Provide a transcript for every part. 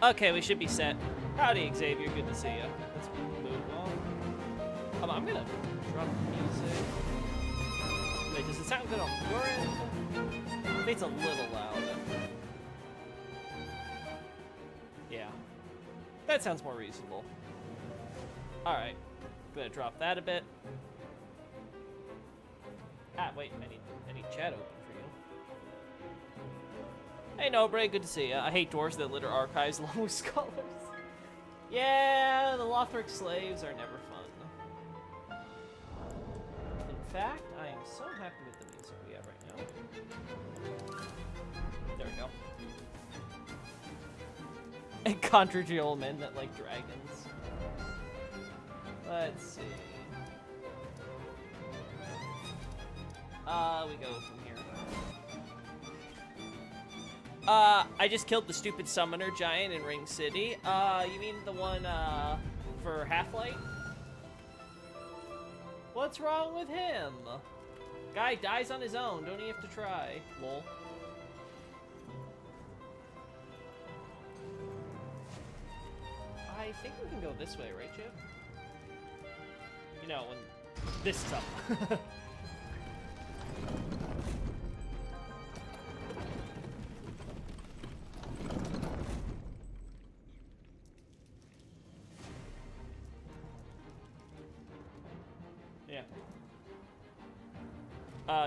Okay, we should be set. Howdy, Xavier. Good to see you. Let's move on. I'm gonna drop the music. Wait, does it sound good on your end? It's a little loud. Yeah. That sounds more reasonable. Alright. Gonna drop that a bit. Ah, wait, I need chat open for you. Hey, Nobre, good to see ya. I hate dwarves that litter archives along with scholars. Yeah, the Lothric slaves are never fun. In fact, I am so happy with the music we have right now. There we go. And controversial men that like dragons. Let's see. We go from here. I just killed the stupid summoner giant in Ring City. You mean the one, for Half-Light? What's wrong with him? Guy dies on his own, don't he have to try? Lol. I think we can go this way, right, Chip? You know, when this is up.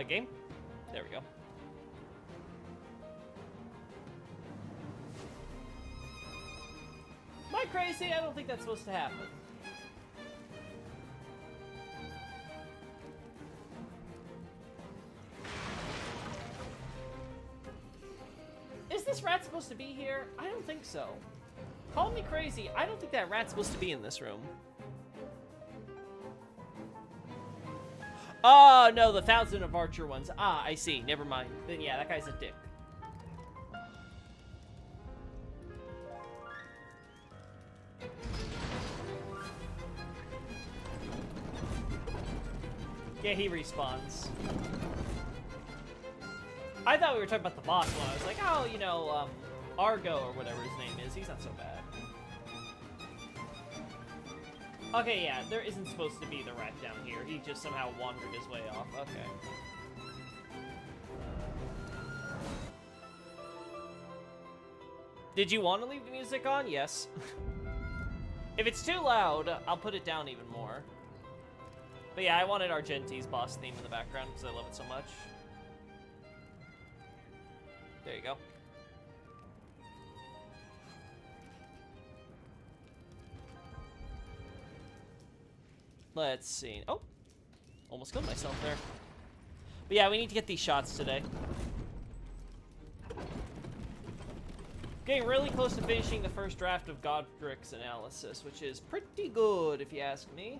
Game? There we go. Am I crazy? I don't think that's supposed to happen. Is this rat supposed to be here? I don't think so. Call me crazy. I don't think that rat's supposed to be in this room. Oh, no, the 1,000 of Archer ones. Ah, I see. Never mind. Then, yeah, that guy's a dick. Yeah, he respawns. I thought we were talking about the boss one. I was like, oh, you know, Argo or whatever his name is. He's not so bad. Okay, yeah, there isn't supposed to be the rat down here. He just somehow wandered his way off. Okay. Did you want to leave the music on? Yes. If it's too loud, I'll put it down even more. But yeah, I wanted Argenti's boss theme in the background because I love it so much. There you go. Let's see. Oh, almost killed myself there. But yeah, we need to get these shots today. Getting really close to finishing the first draft of Godric's analysis, which is pretty good if you ask me.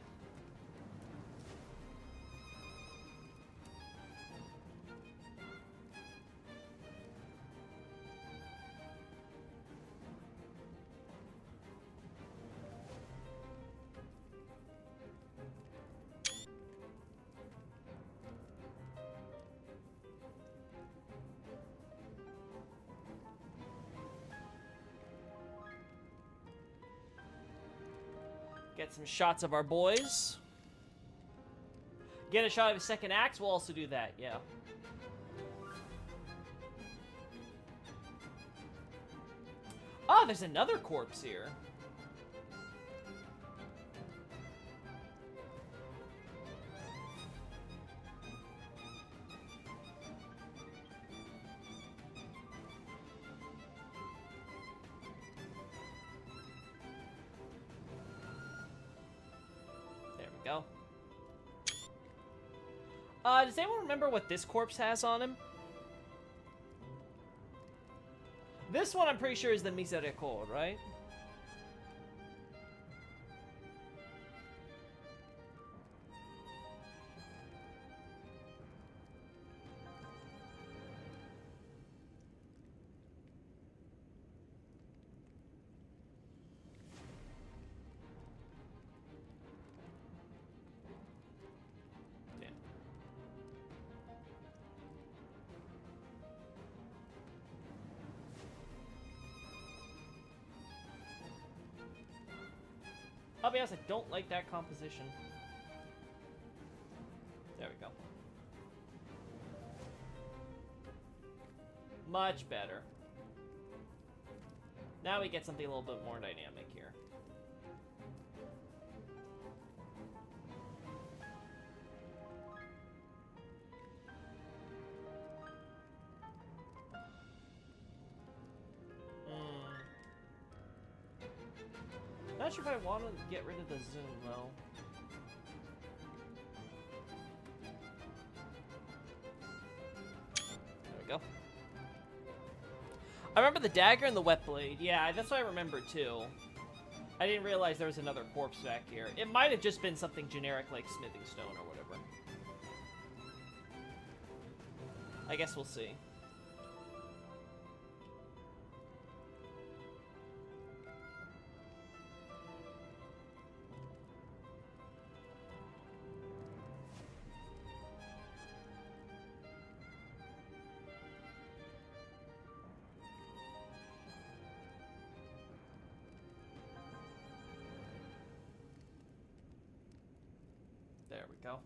Get some shots of our boys. Get a shot of his second axe, we'll also do that, yeah. Oh, there's another corpse here. go. Does anyone remember what this corpse has on him? This one I'm pretty sure is the Misericorde, right? I'll be honest, I don't like that composition. There we go. Much better. Now we get something a little bit more dynamic here. Not sure if I want to get rid of the zoom, though. There we go. I remember the dagger and the wet blade. Yeah, that's what I remember, too. I didn't realize there was another corpse back here. It might have just been something generic like smithing stone or whatever. I guess we'll see. There we go.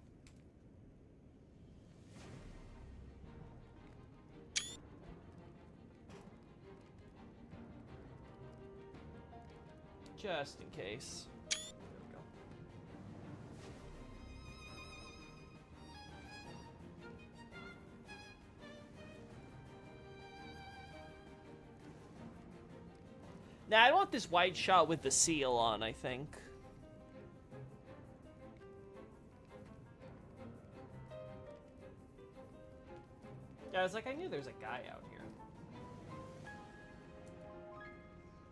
Just in case. There we go. Now, I want this wide shot with the seal on, I think. Yeah, I was like, I knew there's a guy out here.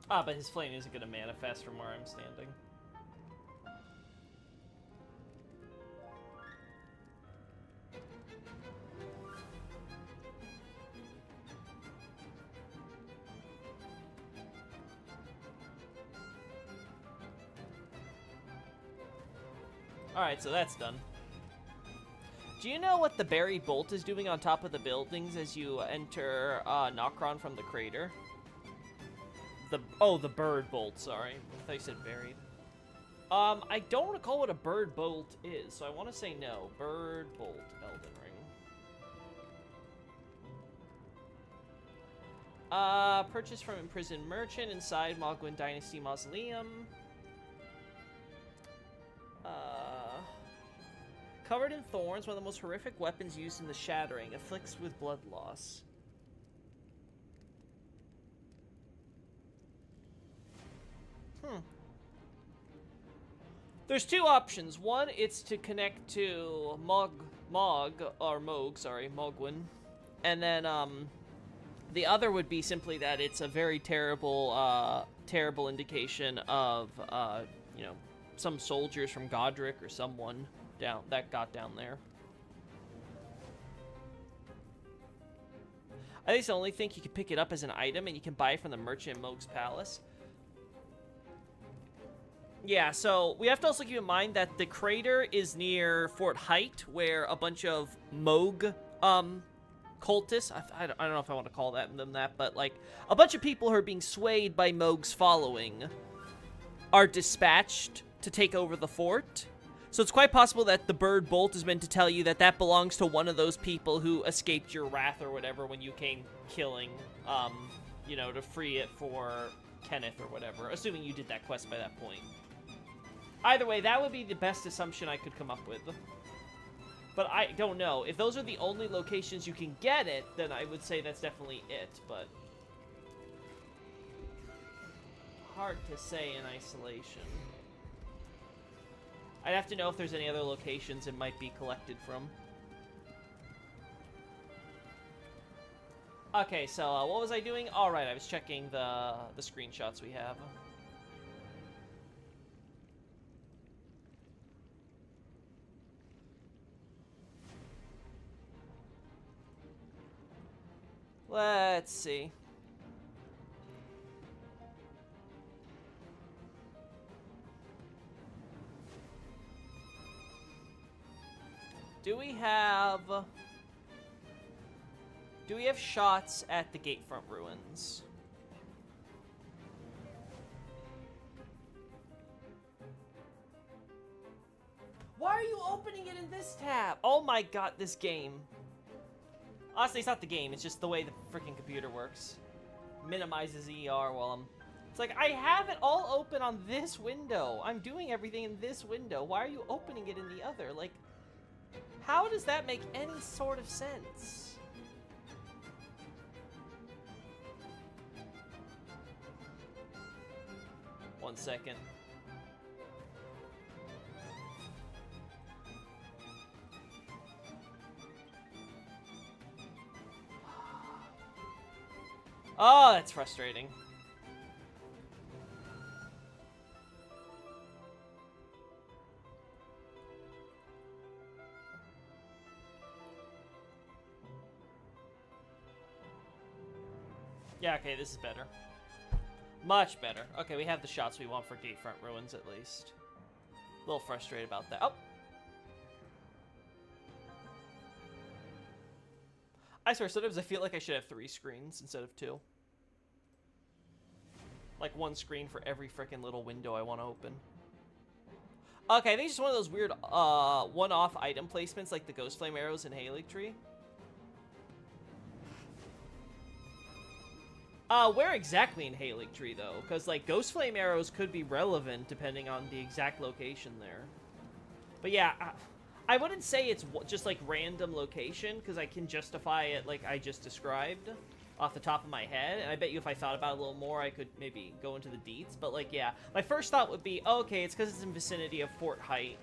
Ah, but his flame isn't going to manifest from where I'm standing. Alright, so that's done. Do you know what the buried bolt is doing on top of the buildings as you enter Nokron from the crater? The bird bolt, sorry. I thought you said buried. I don't recall what a bird bolt is, so I want to say no. Bird bolt, Elden Ring. Purchased from imprisoned merchant inside Mogwin Dynasty Mausoleum. Covered in thorns, one of the most horrific weapons used in the Shattering, afflicts with blood loss. There's two options. One, it's to connect to Mogwin. And then, the other would be simply that it's a very terrible, terrible indication of, you know, some soldiers from Godric or someone that got down there. I think it's the only thing you can pick it up as an item, and you can buy it from the merchant in Mohg's Palace. Yeah, so we have to also keep in mind that the crater is near Fort Height, where a bunch of Mohg cultists, I don't know if I want to call them that, but like a bunch of people who are being swayed by Mohg's following are dispatched to take over the fort. So it's quite possible that the bird bolt is meant to tell you that that belongs to one of those people who escaped your wrath or whatever when you came killing, you know, to free it for Kenneth or whatever, assuming you did that quest by that point. Either way, that would be the best assumption I could come up with. But I don't know. If those are the only locations you can get it, then I would say that's definitely it, but hard to say in isolation. I'd have to know if there's any other locations it might be collected from. Okay, so what was I doing? All right, I was checking the screenshots we have. Let's see. Do we have shots at the Gatefront ruins? Why are you opening it in this tab? Oh my god, this game. Honestly, it's not the game, it's just the way the freaking computer works. Minimizes ER while I'm... It's like, I have it all open on this window. I'm doing everything in this window. Why are you opening it in the other? Like, how does that make any sort of sense? One second. Oh, that's frustrating. Yeah, okay, this is better. Much better. Okay, we have the shots we want for Gatefront ruins, at least. A little frustrated about that. Oh! I swear, sometimes I feel like I should have 3 screens instead of 2. Like, 1 screen for every frickin' little window I want to open. Okay, I think it's just one of those weird, one-off item placements, like the Ghost Flame arrows in Haligtree. Where exactly in Haligtree, though? Because, like, Ghost Flame arrows could be relevant depending on the exact location there. But yeah, I wouldn't say it's just, like, random location, because I can justify it like I just described off the top of my head. And I bet you if I thought about it a little more, I could maybe go into the deets. But, like, yeah, my first thought would be, oh, okay, it's because it's in vicinity of Fort Height.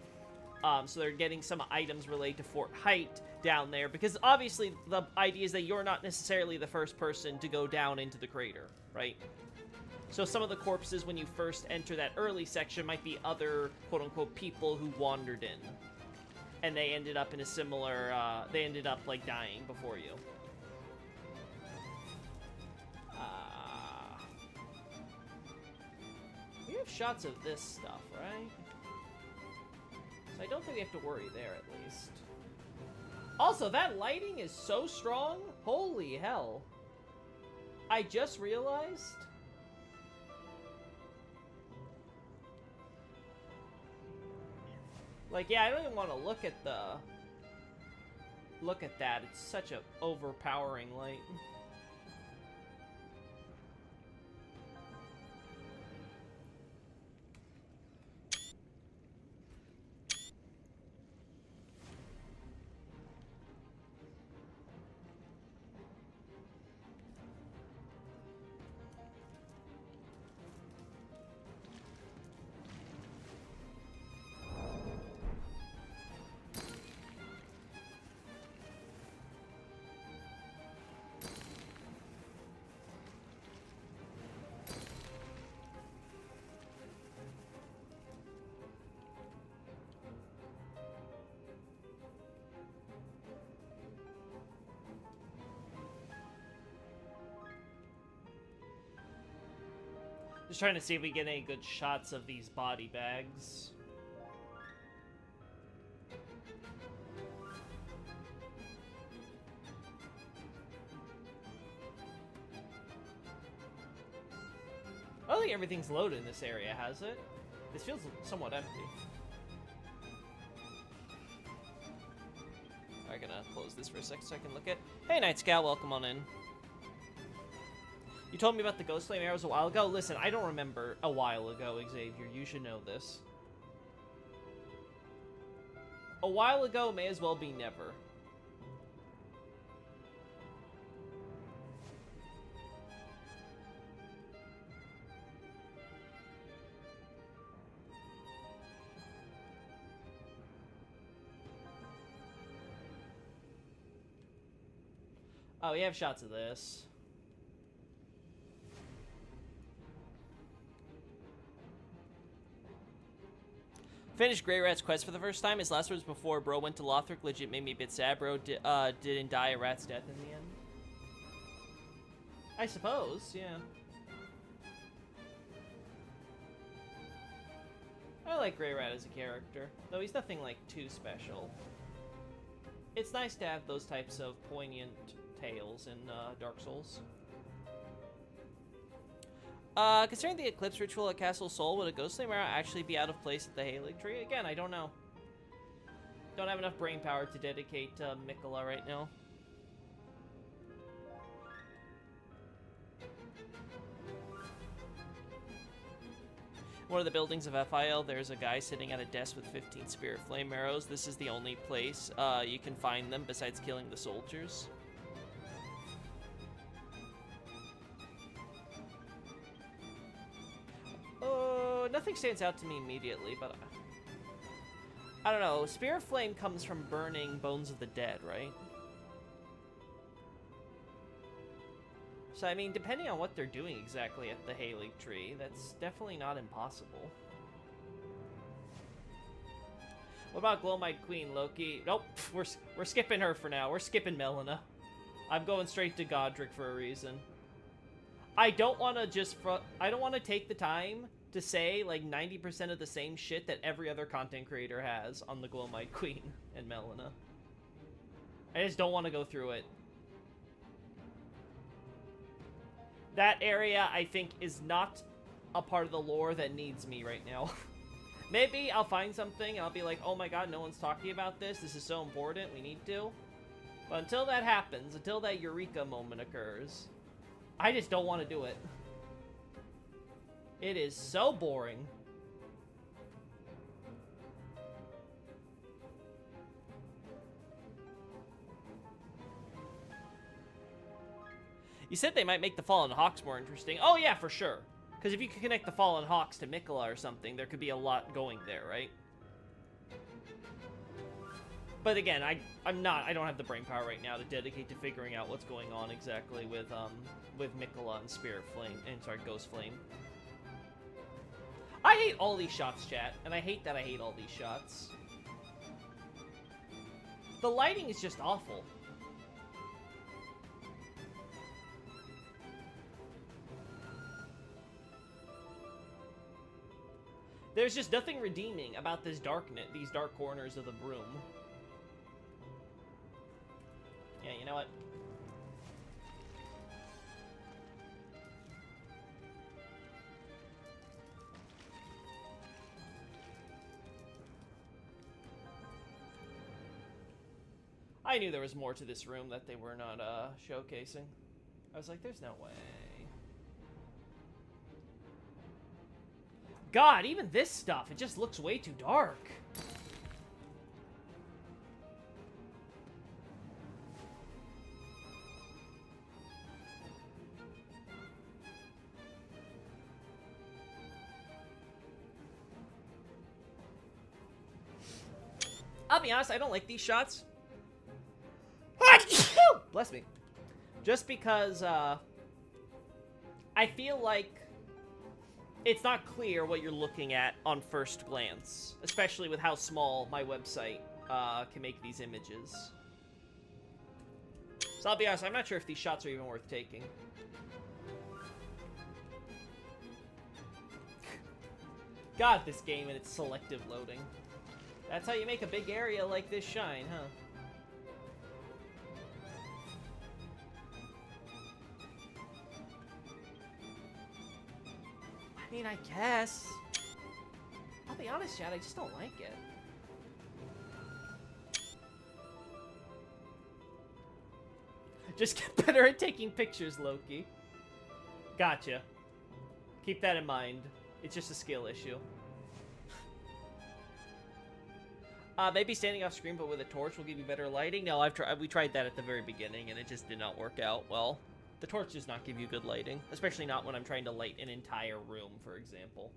So they're getting some items related to Fort Height down there, because obviously the idea is that you're not necessarily the first person to go down into the crater, right? So some of the corpses when you first enter that early section might be other quote-unquote people who wandered in, and they ended up in a similar, they ended up like dying before you. We have shots of this stuff, right? So I don't think we have to worry there, at least. Also, that lighting is so strong. Holy hell. I just realized. Like, yeah, I don't even want to look at the... Look at that. It's such an overpowering light. Just trying to see if we get any good shots of these body bags. I don't think everything's loaded in this area, has it? This feels somewhat empty. I'm gonna close this for a second so I can look at... Hey, Night Scout, welcome on in. You told me about the Ghost Flame arrows a while ago. Listen, I don't remember a while ago, Xavier. You should know this. A while ago may as well be never. Oh, we have shots of this. Finished Greyrat's quest for the first time. His last words before bro went to Lothric legit made me a bit sad. Bro didn't die a rat's death in the end. I suppose, yeah. I like Greyrat as a character, though he's nothing like too special. It's nice to have those types of poignant tales in Dark Souls. Considering the Eclipse ritual at Castle Sol, would a Ghostflame arrow actually be out of place at the Halig Tree? Again, I don't know. Don't have enough brain power to dedicate to Miquella right now. One of the buildings of FIL, there's a guy sitting at a desk with 15 Spirit Flame arrows. This is the only place you can find them besides killing the soldiers. Nothing stands out to me immediately, but I don't know. Spirit Flame comes from burning Bones of the Dead, right? So, I mean, depending on what they're doing exactly at the Halig Tree, that's definitely not impossible. What about Glowmite Queen, Loki? Nope, we're skipping her for now. We're skipping Melina. I'm going straight to Godric for a reason. I don't want to I don't want to take the time to say, like, 90% of the same shit that every other content creator has on the Glowmite Queen and Melina. I just don't want to go through it. That area, I think, is not a part of the lore that needs me right now. Maybe I'll find something and I'll be like, oh my god, no one's talking about this. This is so important. We need to. But until that happens, until that eureka moment occurs, I just don't want to do it. It is so boring. You said they might make the Fallen Hawks more interesting. Oh yeah, for sure. Because if you could connect the Fallen Hawks to Miquella or something, there could be a lot going there, right? But again, I don't have the brain power right now to dedicate to figuring out what's going on exactly with Miquella and Spirit Flame, and sorry, Ghost Flame. I hate all these shots, chat, and I hate that I hate all these shots. The lighting is just awful. There's just nothing redeeming about this darkness, these dark corners of the room. Yeah, you know what? I knew there was more to this room that they were not showcasing. I was like, there's no way. God, even this stuff, it just looks way too dark. I'll be honest, I don't like these shots. Bless me. Just because, I feel like it's not clear what you're looking at on first glance, especially with how small my website can make these images. So I'll be honest, I'm not sure if these shots are even worth taking. God, this game and its selective loading. That's how you make a big area like this shine, huh? I mean, I guess. I'll be honest, Chad, I just don't like it. Just get better at taking pictures, Loki. Gotcha. Keep that in mind. It's just a skill issue. Maybe standing off screen but with a torch will give you better lighting. No, we tried that at the very beginning and it just did not work out well. The torch does not give you good lighting, especially not when I'm trying to light an entire room, for example.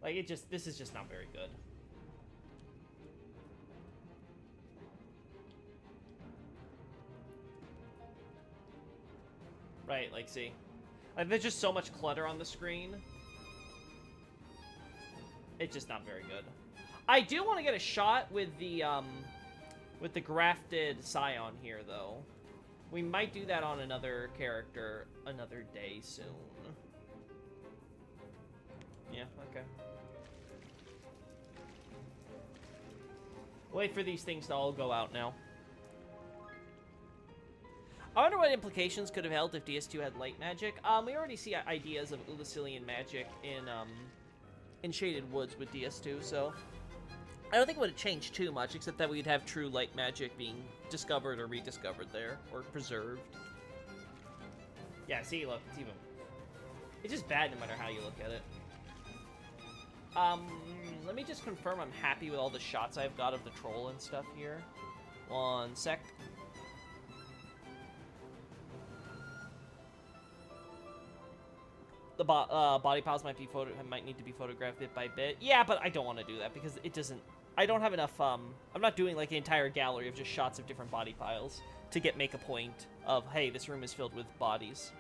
Like, this is just not very good. Right, like, see? Like, there's just so much clutter on the screen. It's just not very good. I do want to get a shot with the grafted Scion here, though. We might do that on another character another day soon. Yeah, okay. Wait for these things to all go out now. I wonder what implications could have held if DS2 had light magic. We already see ideas of Ulisilian magic in Shaded Woods with DS2, so I don't think it would have changed too much, except that we'd have true light magic being discovered or rediscovered there, or preserved. Yeah, see, look, it's just bad no matter how you look at it. Let me just confirm I'm happy with all the shots I've got of the troll and stuff here. One sec. The body piles might need to be photographed bit by bit. Yeah, but I don't want to do that because it doesn't. I don't have enough. I'm not doing like an entire gallery of just shots of different body piles to make a point of, hey, this room is filled with bodies.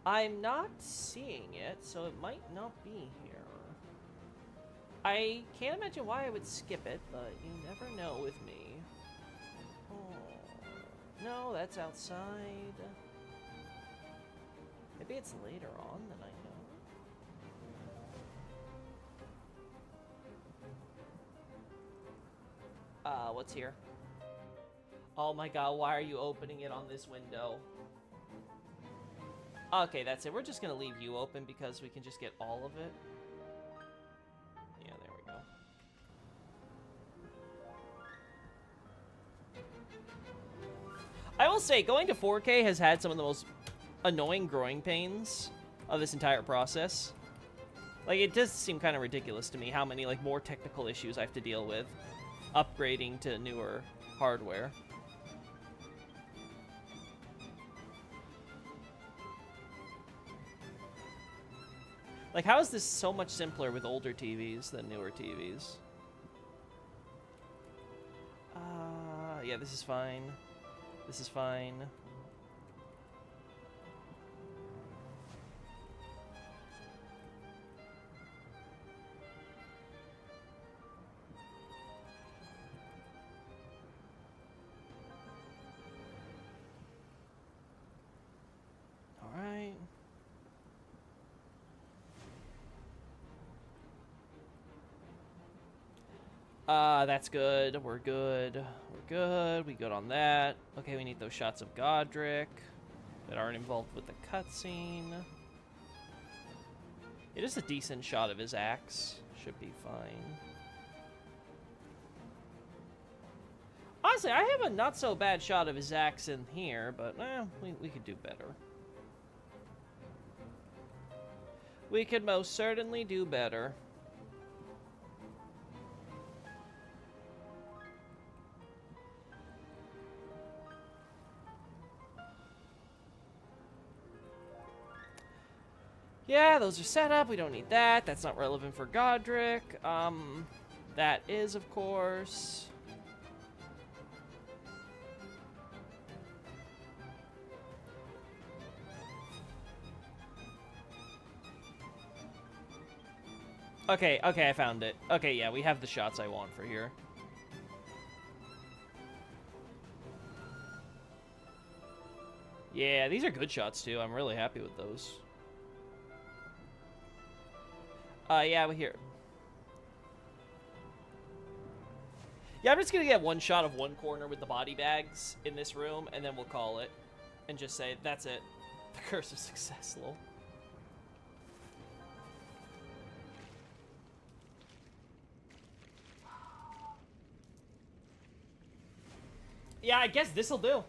I'm not seeing it, so it might not be here. I can't imagine why I would skip it, but you never know with me. Oh, no, that's outside. Maybe it's later on than I know. What's here? Oh my god, why are you opening it on this window? Okay, that's it. We're just gonna leave you open because we can just get all of it. Yeah, there we go. I will say, going to 4K has had some of the most annoying growing pains of this entire process. Like, it does seem kind of ridiculous to me how many, like, more technical issues I have to deal with upgrading to newer hardware. Like, how is this so much simpler with older TVs than newer TVs? Yeah, this is fine. This is fine. All right. That's good. We're good. We're good. We good on that. Okay, we need those shots of Godric that aren't involved with the cutscene. It is a decent shot of his axe. Should be fine. Honestly, I have a not so bad shot of his axe in here, but we could do better. We could most certainly do better. Yeah, those are set up. We don't need that. That's not relevant for Godric. That is, of course. Okay, I found it. Okay, yeah, we have the shots I want for here. Yeah, these are good shots, too. I'm really happy with those. Yeah, we're here. Yeah, I'm just gonna get one shot of one corner with the body bags in this room, and then we'll call it. And just say, that's it. The curse of success, lol. Yeah, I guess this'll do.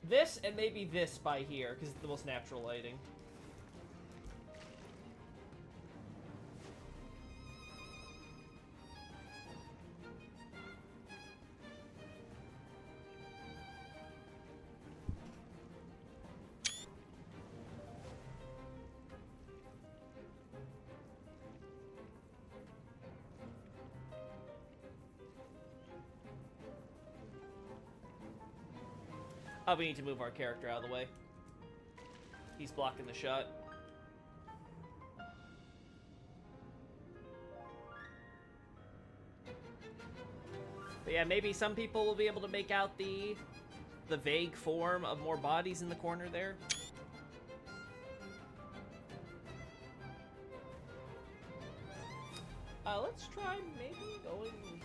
This, and maybe this by here, because it's the most natural lighting. Oh, we need to move our character out of the way. He's blocking the shot. But yeah, maybe some people will be able to make out the vague form of more bodies in the corner there. Let's try maybe going here.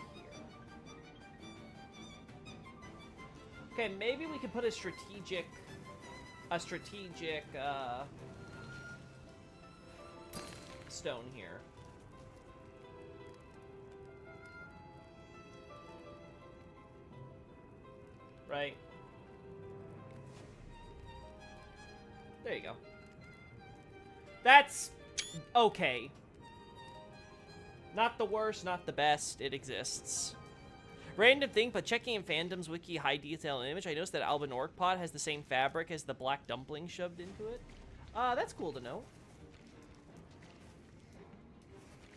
Okay, maybe we can put a strategic stone here. Right. There you go. That's okay. Not the worst, not the best. It exists. Random thing, but checking in Fandom's wiki high detail image, I noticed that Albinork pot has the same fabric as the black dumpling shoved into it. That's cool to know.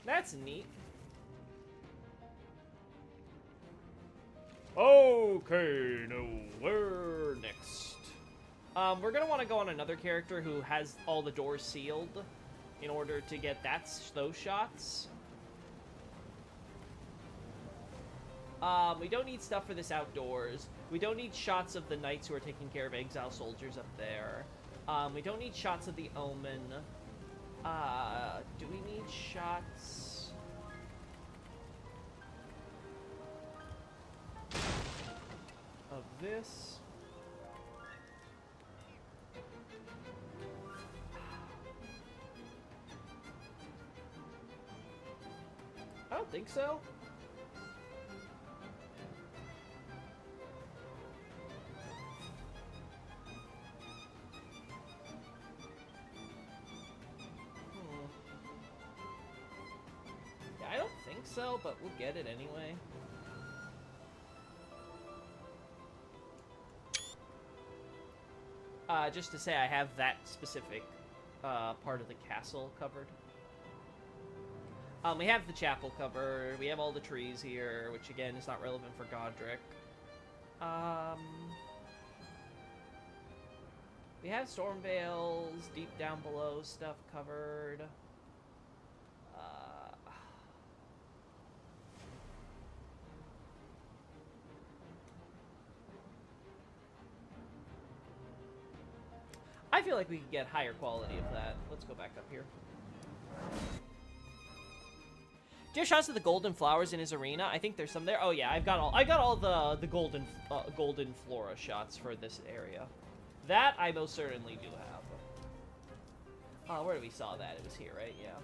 That's neat. Okay, no, we're next. We're gonna want to go on another character who has all the doors sealed in order to get those shots. We don't need stuff for this outdoors. We don't need shots of the knights who are taking care of exile soldiers up there. We don't need shots of the omen. Do we need shots? Of this? I don't think so. Yeah, I don't think so, but we'll get it anyway. Just to say I have that specific part of the castle covered. We have the chapel covered. We have all the trees here, which again is not relevant for Godric. We have Stormvale's deep down below stuff covered. I feel like we could get higher quality of that. Let's go back up here. Do you have shots of the golden flowers in his arena? I think there's some there. Oh yeah, I got all the golden flora shots for this area. That I most certainly do have. Where we saw that? It was here, right? Yeah.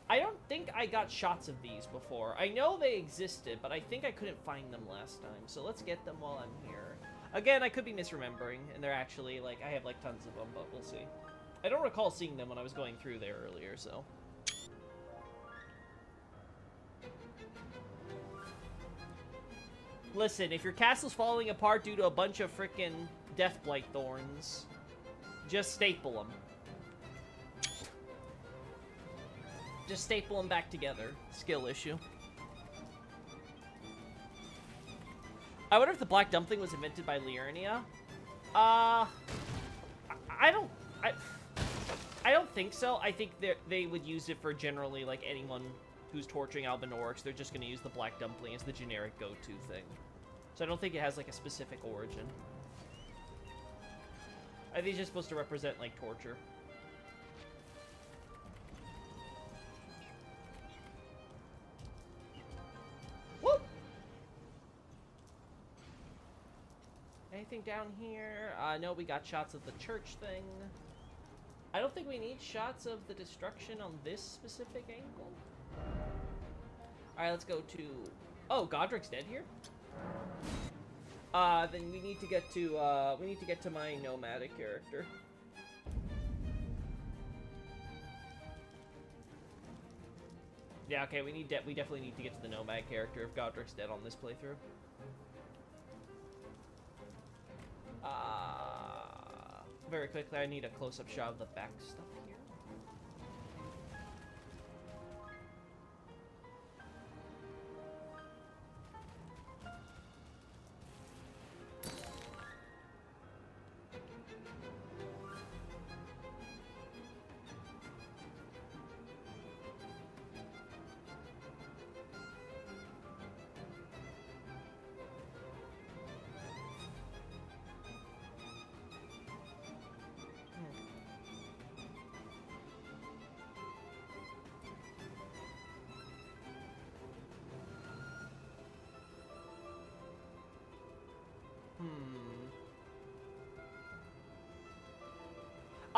I don't think I got shots of these before. I know they existed, but I think I couldn't find them last time. So let's get them while I'm here. Again, I could be misremembering, and they're actually, like, I have, like, tons of them, but we'll see. I don't recall seeing them when I was going through there earlier, so. Listen, if your castle's falling apart due to a bunch of frickin' Deathblight thorns, just staple them. Just staple them back together. Skill issue. I wonder if the black dumpling was invented by Liurnia. I don't think so. I think they would use it for generally, like, anyone who's torturing Albinorix. They're just going to use the black dumpling as the generic go-to thing. So I don't think it has, like, a specific origin. I think it's just supposed to represent, like, torture. Whoop! Anything down here? No, we got shots of the church thing. I don't think we need shots of the destruction on this specific angle. Alright, let's go to... Oh, Godric's dead here? Then we need to get to, my nomadic character. Yeah, okay, we definitely need to get to the nomad character if Godric's dead on this playthrough. Very quickly, I need a close-up shot of the back stuff here.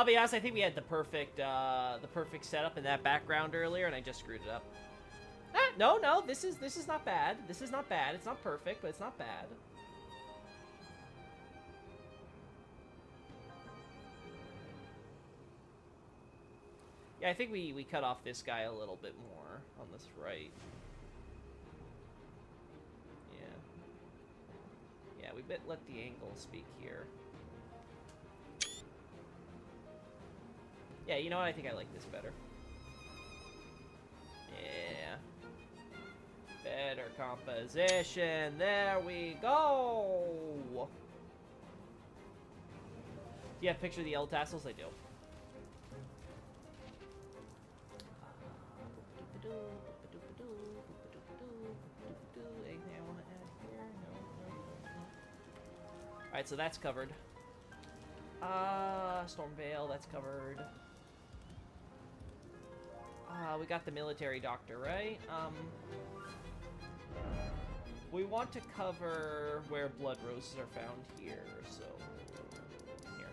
I'll be honest, I think we had the perfect setup in that background earlier, and I just screwed it up. No, this is not bad. This is not bad. It's not perfect, but it's not bad. Yeah, I think we cut off this guy a little bit more on this right. Yeah, we let the angle speak here. Yeah, you know what? I think I like this better. Yeah. Better composition. There we go. Do you have a picture of the L tassels? I do. Anything I want to add here? No. Alright, so that's covered. Stormveil, that's covered. We got the military doctor, right? We want to cover where blood roses are found here, so... here.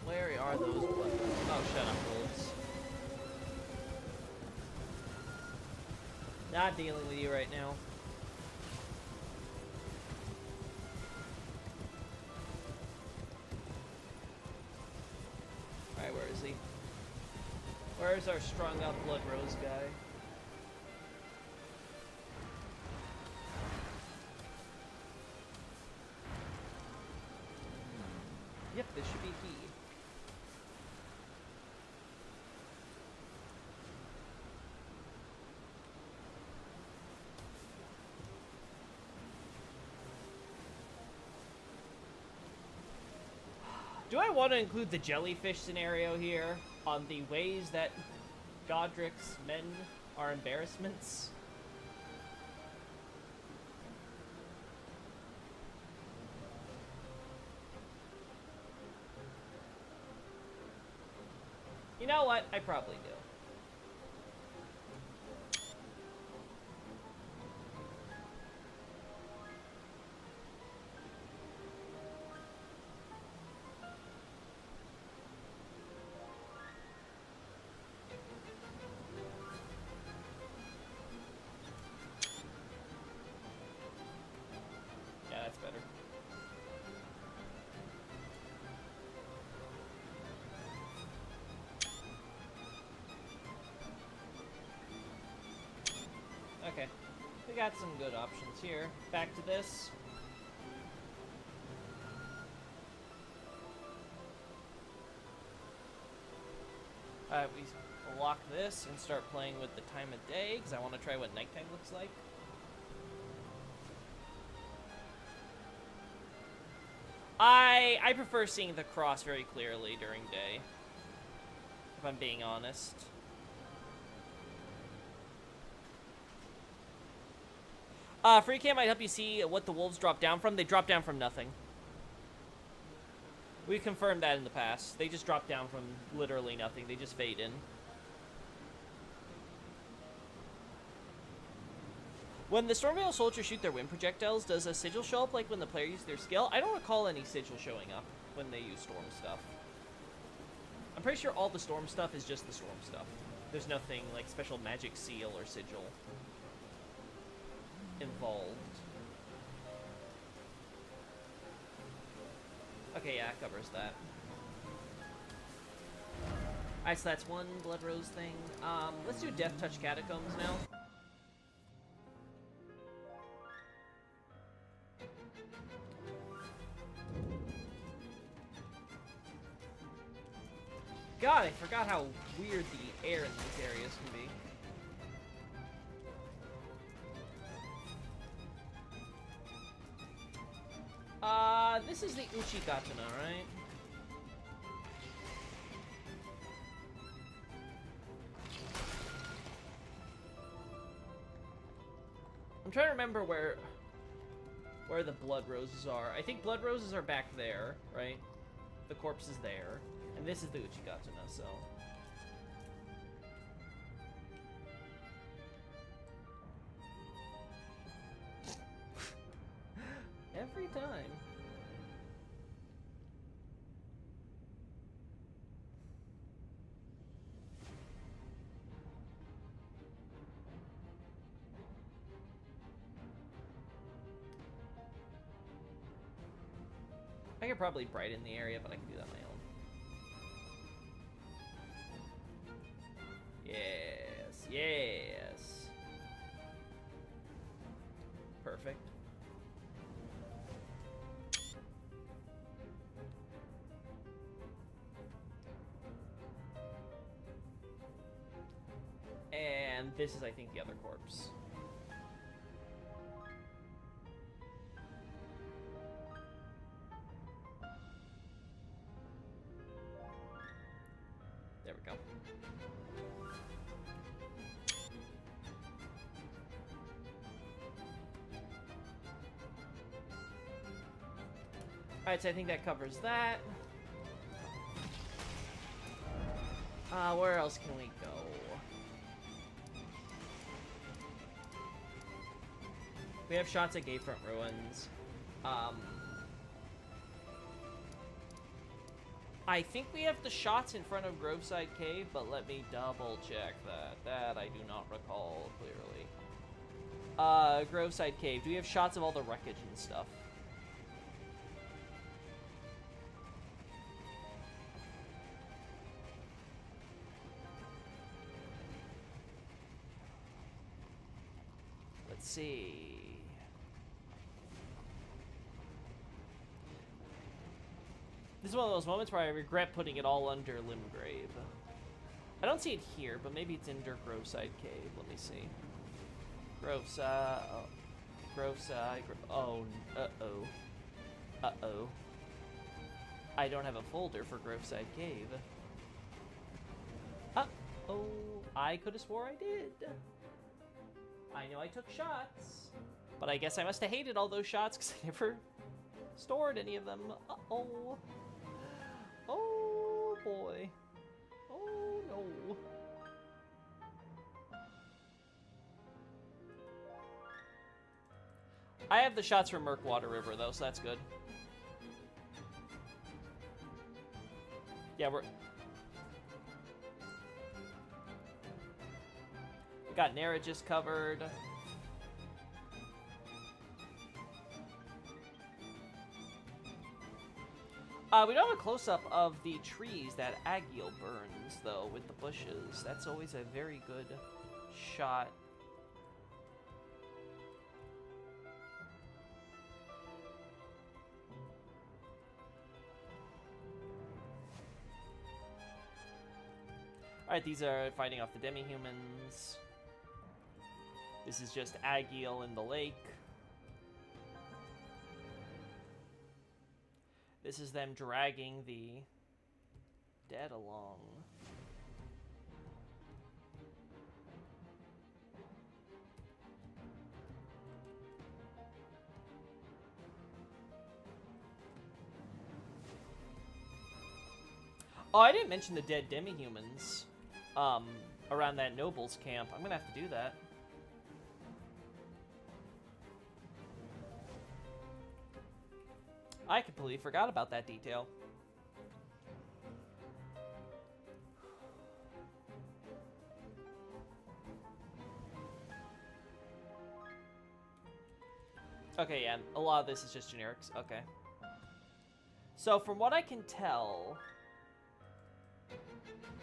Where are those blood roses? Oh, shut up, wolves. Not dealing with you right now. Alright, where is he? Where's our strung up blood rose guy? Yep, this should be he. Do I want to include the jellyfish scenario here on the ways that Godrick's men are embarrassments? You know what? I probably do. Yeah, that's better. Okay, we got some good options here. Back to this. Alright, we lock this and start playing with the time of day, because I want to try what nighttime looks like. I prefer seeing the cross very clearly during day, if I'm being honest. Free cam might help you see what the wolves drop down from. They drop down from nothing. We confirmed that in the past. They just drop down from literally nothing. They just fade in. When the Stormveil soldiers shoot their wind projectiles, does a sigil show up like when the player uses their skill? I don't recall any sigil showing up when they use storm stuff. I'm pretty sure all the storm stuff is just the storm stuff. There's nothing like special magic seal or sigil involved. Okay, yeah, it covers that. Alright, so that's one Blood Rose thing. Let's do Death Touch Catacombs now. God, I forgot how weird the air in these areas can be. This is the Uchigatana, right? I'm trying to remember where the blood roses are. I think blood roses are back there, right? The corpse is there. And this is the Uchigatana, so... I could probably brighten the area, but I can do that on my own. Yes, yes. Perfect. And this is, I think, the other corpse. There we go. Alright, so I think that covers that. Where else can we go? We have shots at Gatefront Ruins. I think we have the shots in front of Groveside Cave, but let me double check that. That I do not recall clearly. Groveside Cave. Do we have shots of all the wreckage and stuff? Let's see. This is one of those moments where I regret putting it all under Limgrave. I don't see it here, but maybe it's under Groveside Cave. Let me see. Groveside. Oh. Groveside. Oh. Uh-oh. Uh-oh. I don't have a folder for Groveside Cave. Uh-oh. I could have swore I did. I know I took shots, but I guess I must have hated all those shots because I never stored any of them. Uh-oh. Oh, boy. Oh, no. I have the shots from Murkwater River, though, so that's good. Yeah, we got Narragis covered. We don't have a close-up of the trees that Agiel burns, though, with the bushes. That's always a very good shot. Alright, these are fighting off the demi-humans. This is just Agiel in the lake. This is them dragging the dead along. Oh, I didn't mention the dead demi-humans around that nobles camp. I'm gonna have to do that. I completely forgot about that detail. Okay, yeah, a lot of this is just generics. Okay. So, from what I can tell...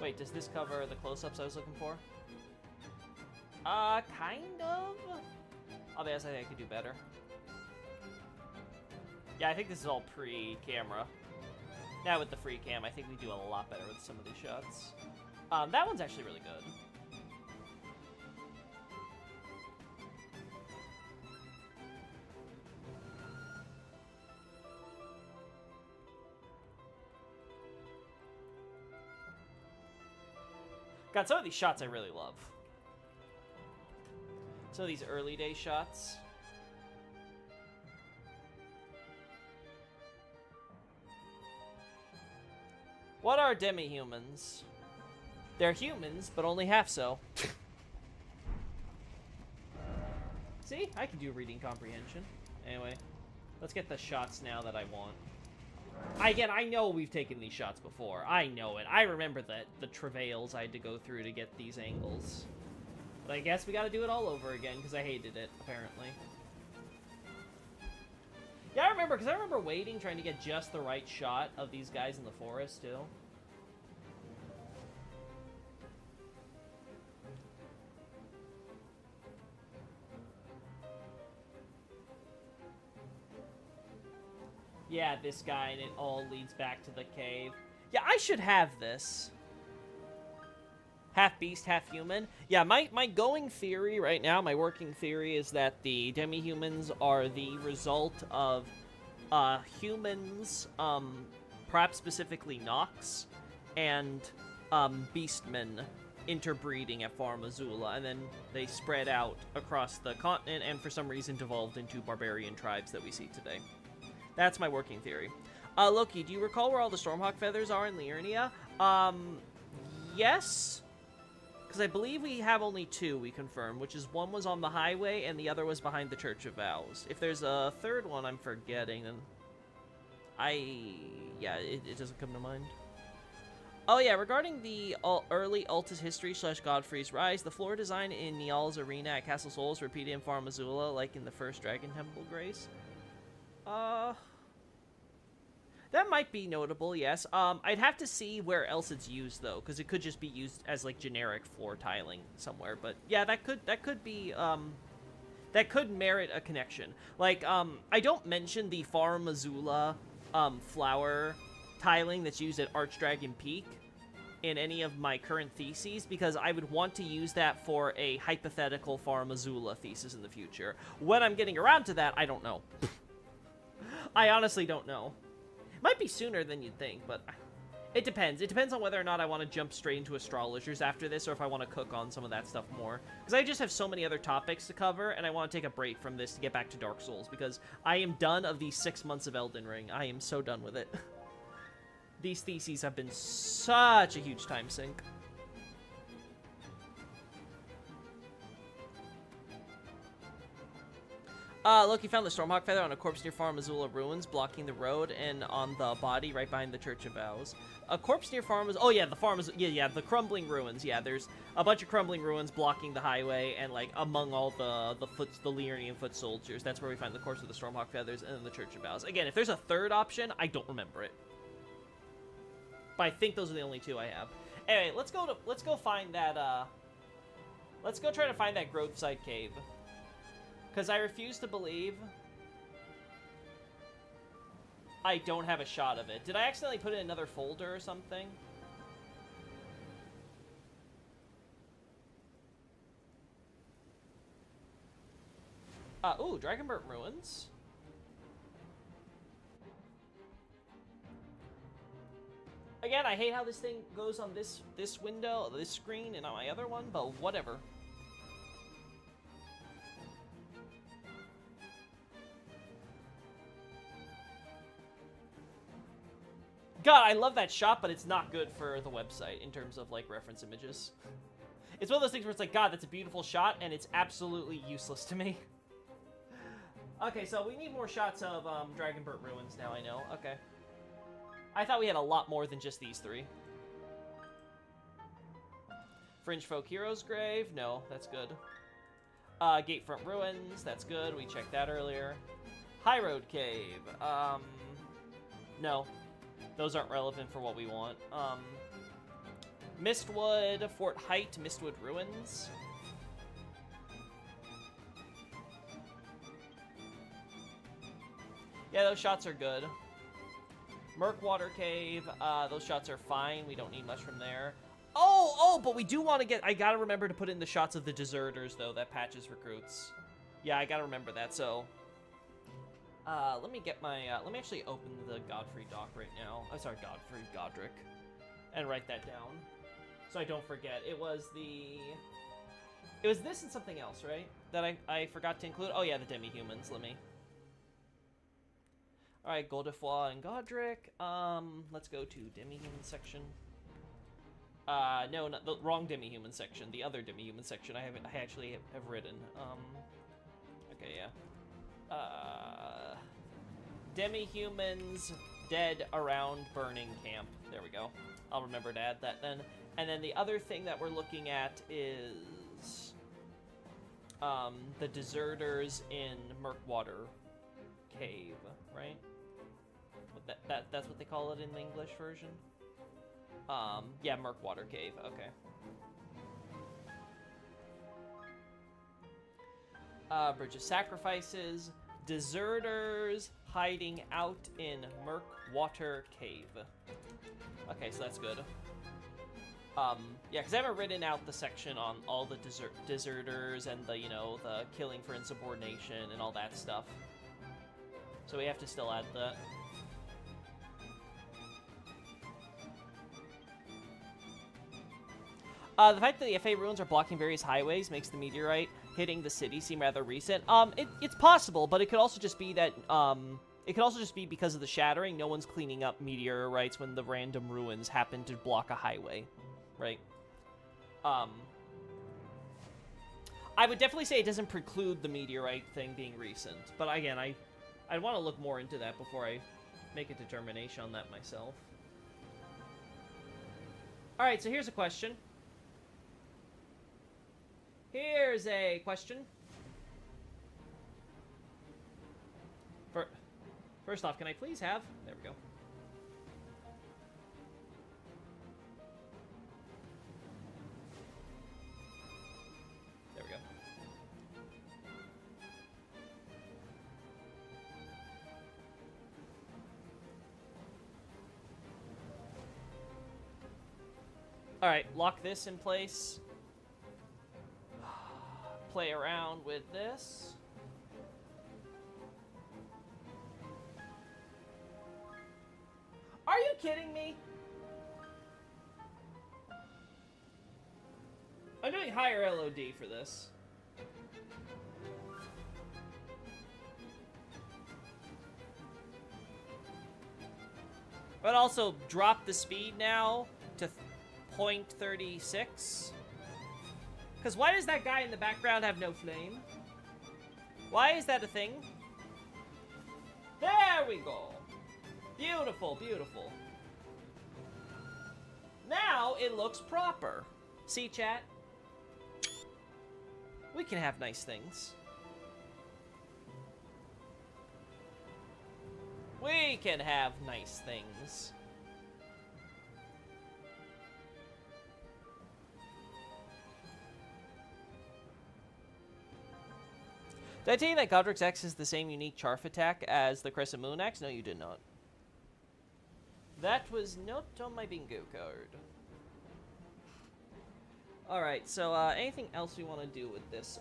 Wait, does this cover the close-ups I was looking for? Kind of? I'll be honest, I think I could do better. Yeah, I think this is all pre-camera. Now with the free cam, I think we do a lot better with some of these shots. That one's actually really good. God, some of these shots I really love. Some of these early day shots. What are demi-humans? They're humans, but only half so. See? I can do reading comprehension. Anyway, let's get the shots now that I want. Again, I know we've taken these shots before. I know it. I remember the travails I had to go through to get these angles. But I guess we gotta do it all over again, because I hated it, apparently. Yeah, I remember remember, because I remember waiting, trying to get just the right shot of these guys in the forest, too. Yeah, this guy, and it all leads back to the cave. Yeah, I should have this. Half beast, half human. Yeah, my going theory right now, my working theory is that the demi-humans are the result of humans, perhaps specifically Nox, and beastmen interbreeding at Farum Azula, and then they spread out across the continent and for some reason devolved into barbarian tribes that we see today. That's my working theory. Loki, do you recall where all the Stormhawk feathers are in Liurnia? Yes. Because I believe we have only 2, we confirmed, which is one was on the highway and the other was behind the Church of Vows. If there's a third one I'm forgetting, then yeah, it doesn't come to mind. Oh yeah, regarding the early Altus history / Godfrey's Rise, the floor design in Nial's arena at Castle Souls repeated in Farum Azula, like in the first Dragon Temple Grace. That might be notable, yes. I'd have to see where else it's used, though, because it could just be used as, like, generic floor tiling somewhere. But, yeah, that could be, that could merit a connection. Like, I don't mention the Farum Azula, flower tiling that's used at Archdragon Peak in any of my current theses, because I would want to use that for a hypothetical Farum Azula thesis in the future. When I'm getting around to that, I don't know. I honestly don't know. Might be sooner than you'd think, but it depends. It depends on whether or not I want to jump straight into astrologers after this, or if I want to cook on some of that stuff more. Because I just have so many other topics to cover, and I want to take a break from this to get back to Dark Souls, because I am done of these 6 months of Elden Ring. I am so done with it. These theses have been such a huge time sink. Loki found the Stormhawk feather on a corpse near Farum Azula ruins, blocking the road, and on the body right behind the Church of Vows. A corpse near Farum Azula. Oh yeah, the Farum Azula. Yeah, the crumbling ruins. Yeah, there's a bunch of crumbling ruins blocking the highway, and like among all the Liurnian foot soldiers, that's where we find the corpse of the Stormhawk feathers and then the Church of Vows. Again, if there's a third option, I don't remember it, but I think those are the only 2 I have. Anyway, let's go find that. Let's go try to find that Groveside Cave. Because I refuse to believe I don't have a shot of it. Did I accidentally put it in another folder or something? Ooh, Dragonburnt Ruins. Again, I hate how this thing goes on this window, this screen, and on my other one, but whatever. God, I love that shot, but it's not good for the website in terms of, like, reference images. It's one of those things where it's like, God, that's a beautiful shot, and it's absolutely useless to me. Okay, so we need more shots of Dragonburnt Ruins now, I know. Okay. I thought we had a lot more than just these 3. Fringe Folk Heroes Grave. No, that's good. Gatefront Ruins. That's good. We checked that earlier. High Road Cave. No. Those aren't relevant for what we want. Mistwood, Fort Height, Mistwood Ruins. Yeah, those shots are good. Murkwater Cave, those shots are fine. We don't need much from there. Oh, but we do want to get... I gotta remember to put in the shots of the Deserters, though, that patches recruits. Yeah, I gotta remember that, so... let me get my, let me actually open the Godfrey doc right now. I'm sorry, Godric. And write that down. So I don't forget. It was this and something else, right? That I forgot to include? Oh yeah, the demi-humans, let me. Alright, Godefroy and Godric. Let's go to demi-human section. No, not the wrong demi-human section. The other demi-human section I actually have written. Okay, yeah. Demi-humans dead around burning camp. There we go. I'll remember to add that then. And then the other thing that we're looking at is the deserters in Murkwater Cave, right? That's what they call it in the English version. Yeah, Murkwater Cave. Okay. Bridge of Sacrifices, deserters hiding out in Murkwater Cave. Okay, so that's good. Yeah, because I haven't written out the section on all the deserters and the, you know, the killing for insubordination and all that stuff. So we have to still add that. The fact that the FA ruins are blocking various highways makes the meteorite hitting the city seem rather recent. It's possible, but it could also just be that, it could also just be because of the shattering. No one's cleaning up meteorites when the random ruins happen to block a highway, right? I would definitely say it doesn't preclude the meteorite thing being recent, but again, I'd want to look more into that before I make a determination on that myself. Alright, so here's a question. Here's a question. First off, can I please have... There we go. There we go. Alright, lock this in place. Play around with this. Are you kidding me? I'm doing higher LOD for this. But also drop the speed now to 0.36. Because why does that guy in the background have no flame? Why is that a thing? There we go. Beautiful, beautiful. Now it looks proper. See, chat? We can have nice things. We can have nice things. Did I tell you that Godric's X is the same unique Charf attack as the Crescent Moon X? No, you did not. That was not on my bingo card. Alright, so anything else we want to do with this?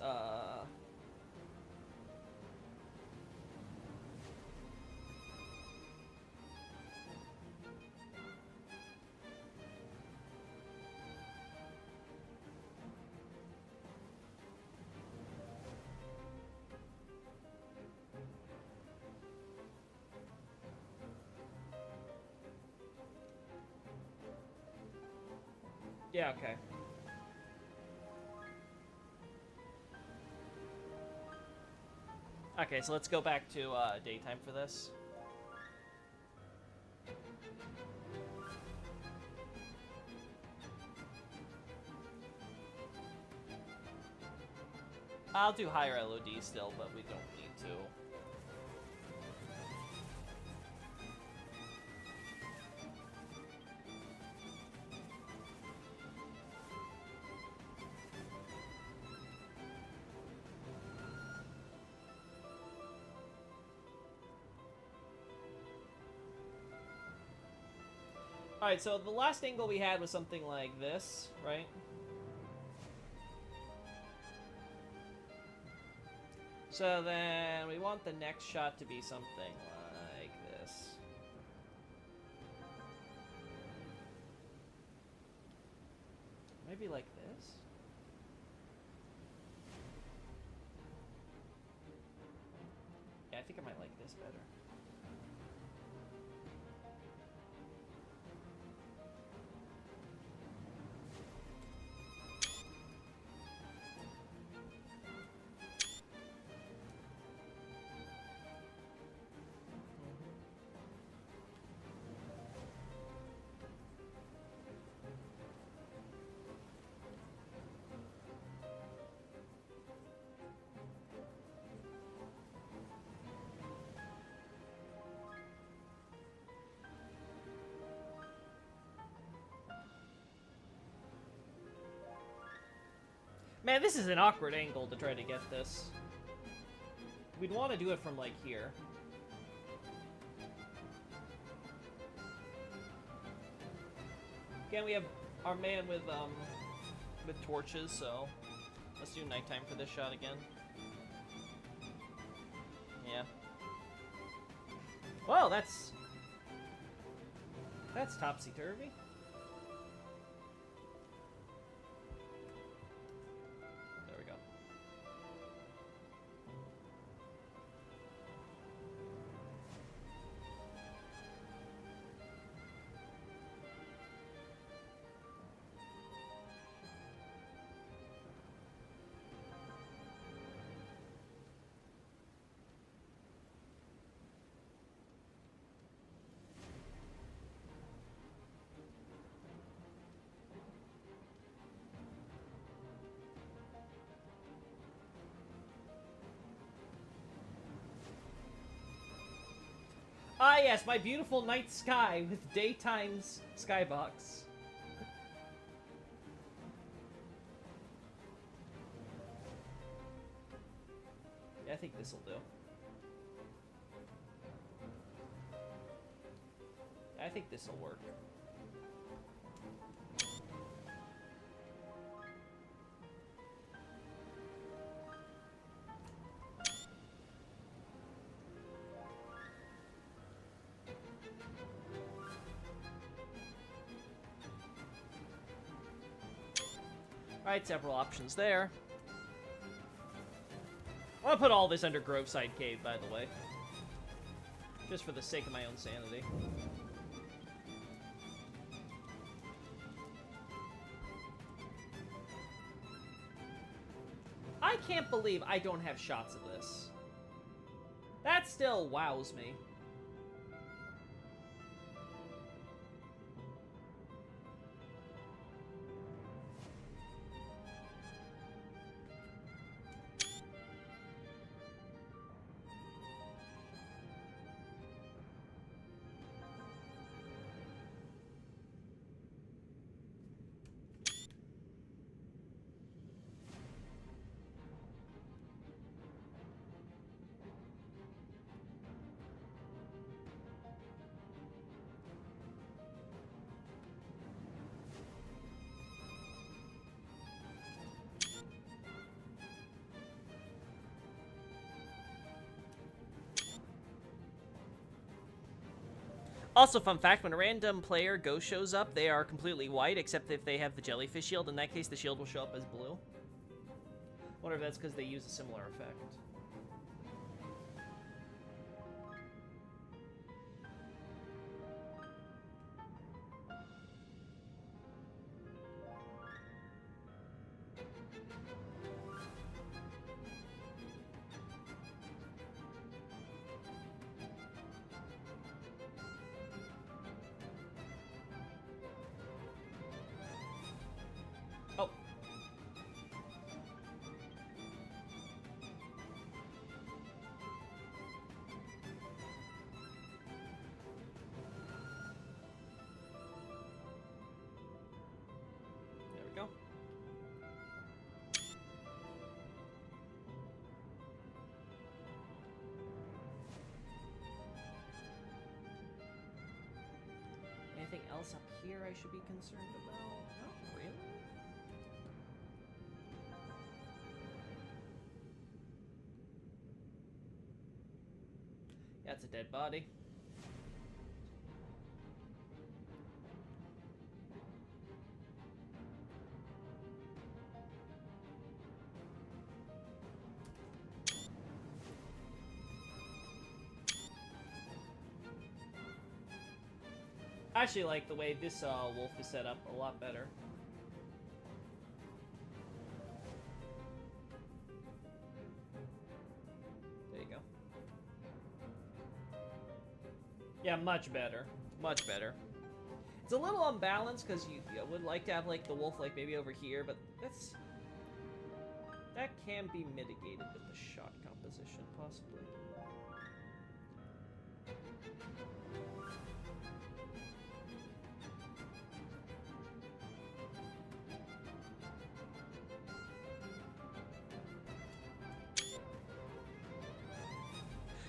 Yeah, okay. Okay, so let's go back to daytime for this. I'll do higher LOD still, but we don't need to. Alright, so the last angle we had was something like this, right? So then we want the next shot to be something like this. Maybe like this? Yeah, I think I might like this better. Man, this is an awkward angle to try to get this. We'd want to do it from, like, here. Again, we have our man with torches, so let's do nighttime for this shot again. Yeah. Well, that's topsy-turvy. There we go. Ah, yes, my beautiful night sky with daytime's skybox. Yeah, I think this'll do. I think this'll work. Alright, several options there. I'll put all this under Groveside Cave, by the way. Just for the sake of my own sanity. I can't believe I don't have shots of this. That still wows me. Also, fun fact, when a random player ghost shows up, they are completely white, except if they have the jellyfish shield. In that case, the shield will show up as blue. Wonder if that's because they use a similar effect. Oh. There we go. Anything else up here I should be concerned about? Not really. Yeah, it's a dead body. I actually like the way this wolf is set up a lot better. There you go. Yeah, much better. Much better. It's a little unbalanced because you would like to have like the wolf like maybe over here, but that can be mitigated with the shot composition possibly.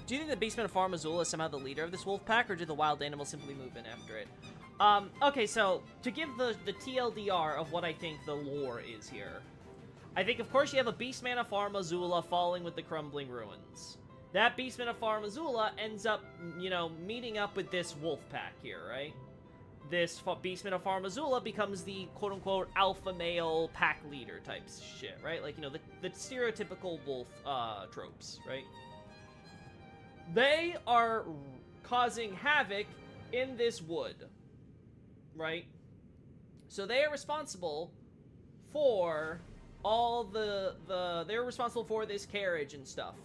Do you think the Beastman of Farum Azula is somehow the leader of this wolf pack, or did the wild animals simply move in after it? Okay, so, to give the TLDR of what I think the lore is here, I think, of course, you have a Beastman of Farum Azula falling with the crumbling ruins. That Beastman of Farum Azula ends up, you know, meeting up with this wolf pack here, right? This Beastman of Farum Azula becomes the quote-unquote alpha male pack leader type shit, right? Like, you know, the stereotypical wolf tropes, right? They are causing havoc in this wood, right? So they are responsible for all they're responsible for this carriage and stuff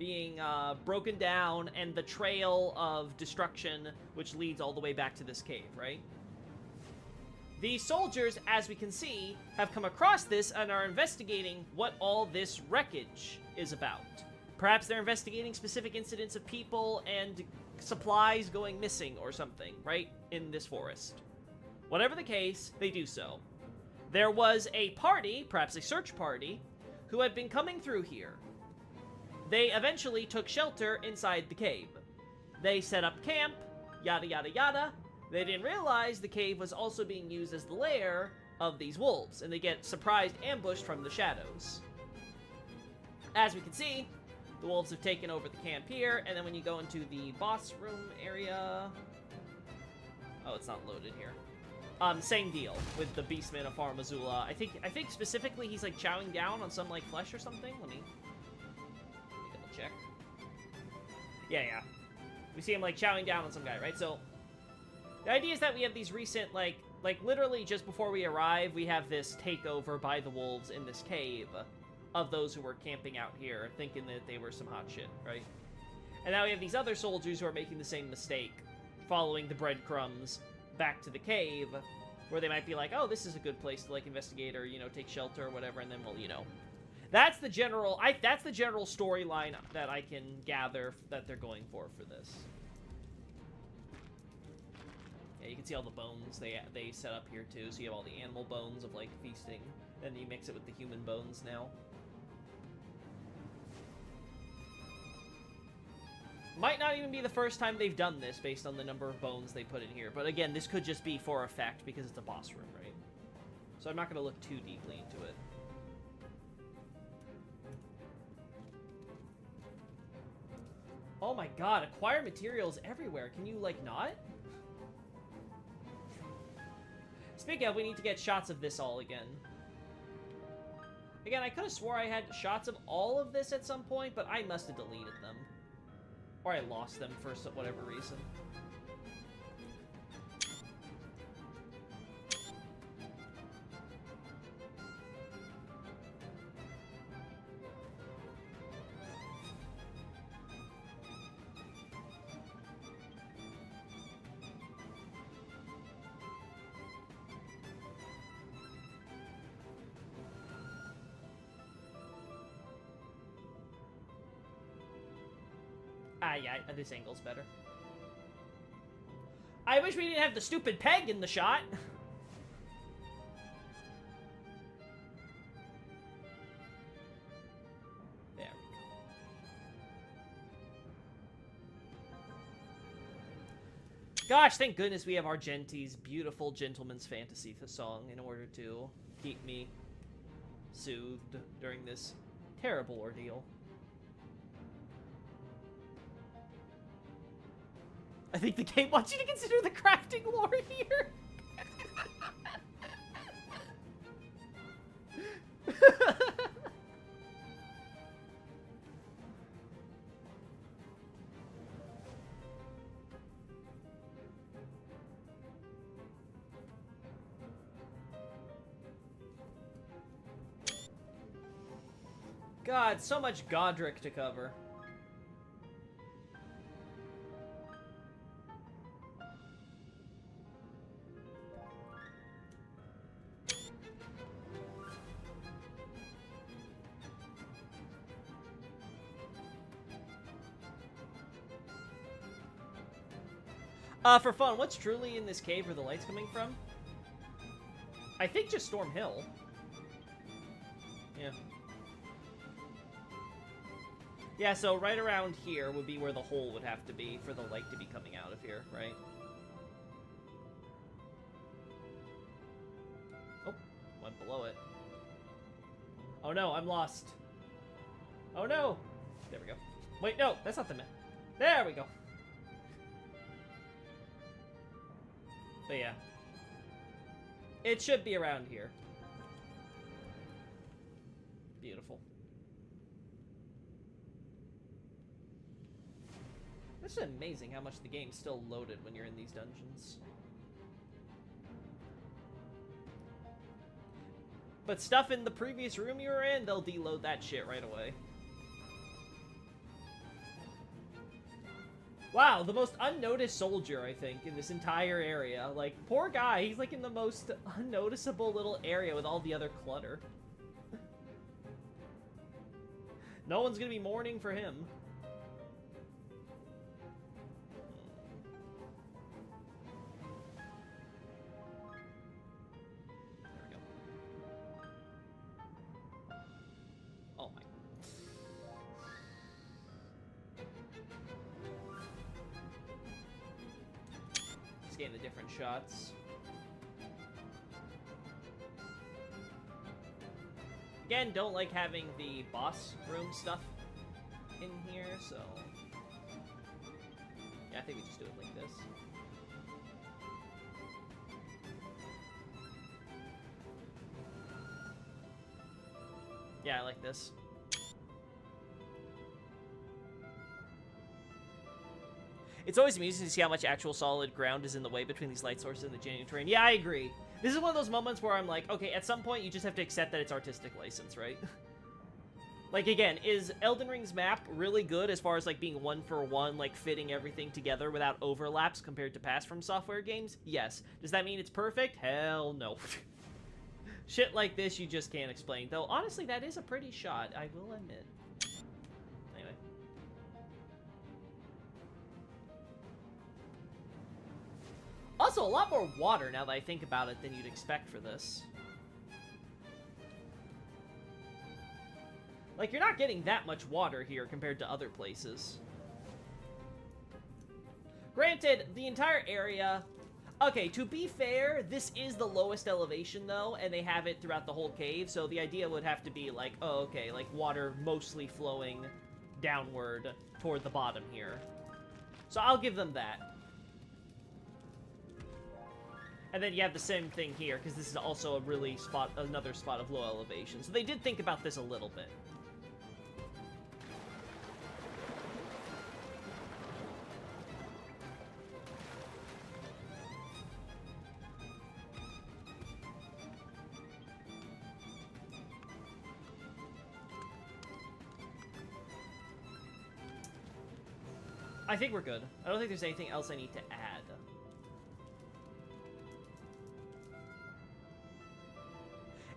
being broken down and the trail of destruction which leads all the way back to this cave, right? The soldiers, as we can see, have come across this and are investigating what all this wreckage is about. Perhaps they're investigating specific incidents of people and supplies going missing or something, right, in this forest. Whatever the case, they do so. There was a party, perhaps a search party, who had been coming through here. They eventually took shelter inside the cave. They set up camp, yada yada yada. They didn't realize the cave was also being used as the lair of these wolves, and they get surprised ambushed from the shadows. As we can see, the wolves have taken over the camp here, and then when you go into the boss room area... Oh, it's not loaded here. Same deal with the Beastman of Farum Azula. I think specifically he's like chowing down on some like flesh or something. Let me double check. Yeah. We see him like chowing down on some guy, right? So the idea is that we have these recent like literally just before we arrive, we have this takeover by the wolves in this cave of those who were camping out here, thinking that they were some hot shit, right? And now we have these other soldiers who are making the same mistake, following the breadcrumbs back to the cave, where they might be like, oh, this is a good place to, like, investigate or, you know, take shelter or whatever, and then we'll, you know... That's the general storyline that I can gather that they're going for this. Yeah, you can see all the bones they set up here, too, so you have all the animal bones of, like, feasting, then you mix it with the human bones now. Might not even be the first time they've done this based on the number of bones they put in here. But again, this could just be for effect because it's a boss room, right? So I'm not going to look too deeply into it. Oh my god, acquire materials everywhere. Can you, like, not? Speaking of, we need to get shots of this all again. Again, I could have swore I had shots of all of this at some point, but I must have deleted them. Or I lost them for whatever reason. Ah, yeah, this angle's better. I wish we didn't have the stupid peg in the shot. There we go. Gosh, thank goodness we have Argenti's beautiful Gentleman's Fantasy song in order to keep me soothed during this terrible ordeal. I think the game wants you to consider the crafting lore here. God, so much Godric to cover. For fun, what's truly in this cave where the light's coming from? I think just Storm Hill. Yeah. Yeah, so right around here would be where the hole would have to be for the light to be coming out of here, right? Oh, went below it. Oh no, I'm lost. Oh no! There we go. Wait, no, that's not the map. There we go. But yeah. It should be around here. Beautiful. It's amazing how much the game's still loaded when you're in these dungeons. But stuff in the previous room you were in, they'll deload that shit right away. Wow, the most unnoticed soldier, I think, in this entire area. Like, poor guy, he's like in the most unnoticeable little area with all the other clutter. No one's gonna be mourning for him. There we go. Oh my. Just getting the different shots. Again, don't like having the boss room stuff in here, so... Yeah, I think we just do it like this. Yeah, I like this. It's always amusing to see how much actual solid ground is in the way between these light sources and the genuine terrain. Yeah, I agree. This is one of those moments where I'm like, okay, at some point you just have to accept that it's artistic license, right? Like, again, is Elden Ring's map really good as far as, like, being one-for-one, like, fitting everything together without overlaps compared to past From Software games? Yes. Does that mean it's perfect? Hell no. Shit like this you just can't explain. Though, honestly, that is a pretty shot, I will admit. Anyway. Also, a lot more water now that I think about it than you'd expect for this. Like, you're not getting that much water here compared to other places. Granted, the entire area... Okay, to be fair, this is the lowest elevation, though, and they have it throughout the whole cave, so the idea would have to be like, oh, okay, like water mostly flowing downward toward the bottom here. So I'll give them that. And then you have the same thing here, because this is also a really another spot of low elevation. So they did think about this a little bit. I think we're good. I don't think there's anything else I need to add.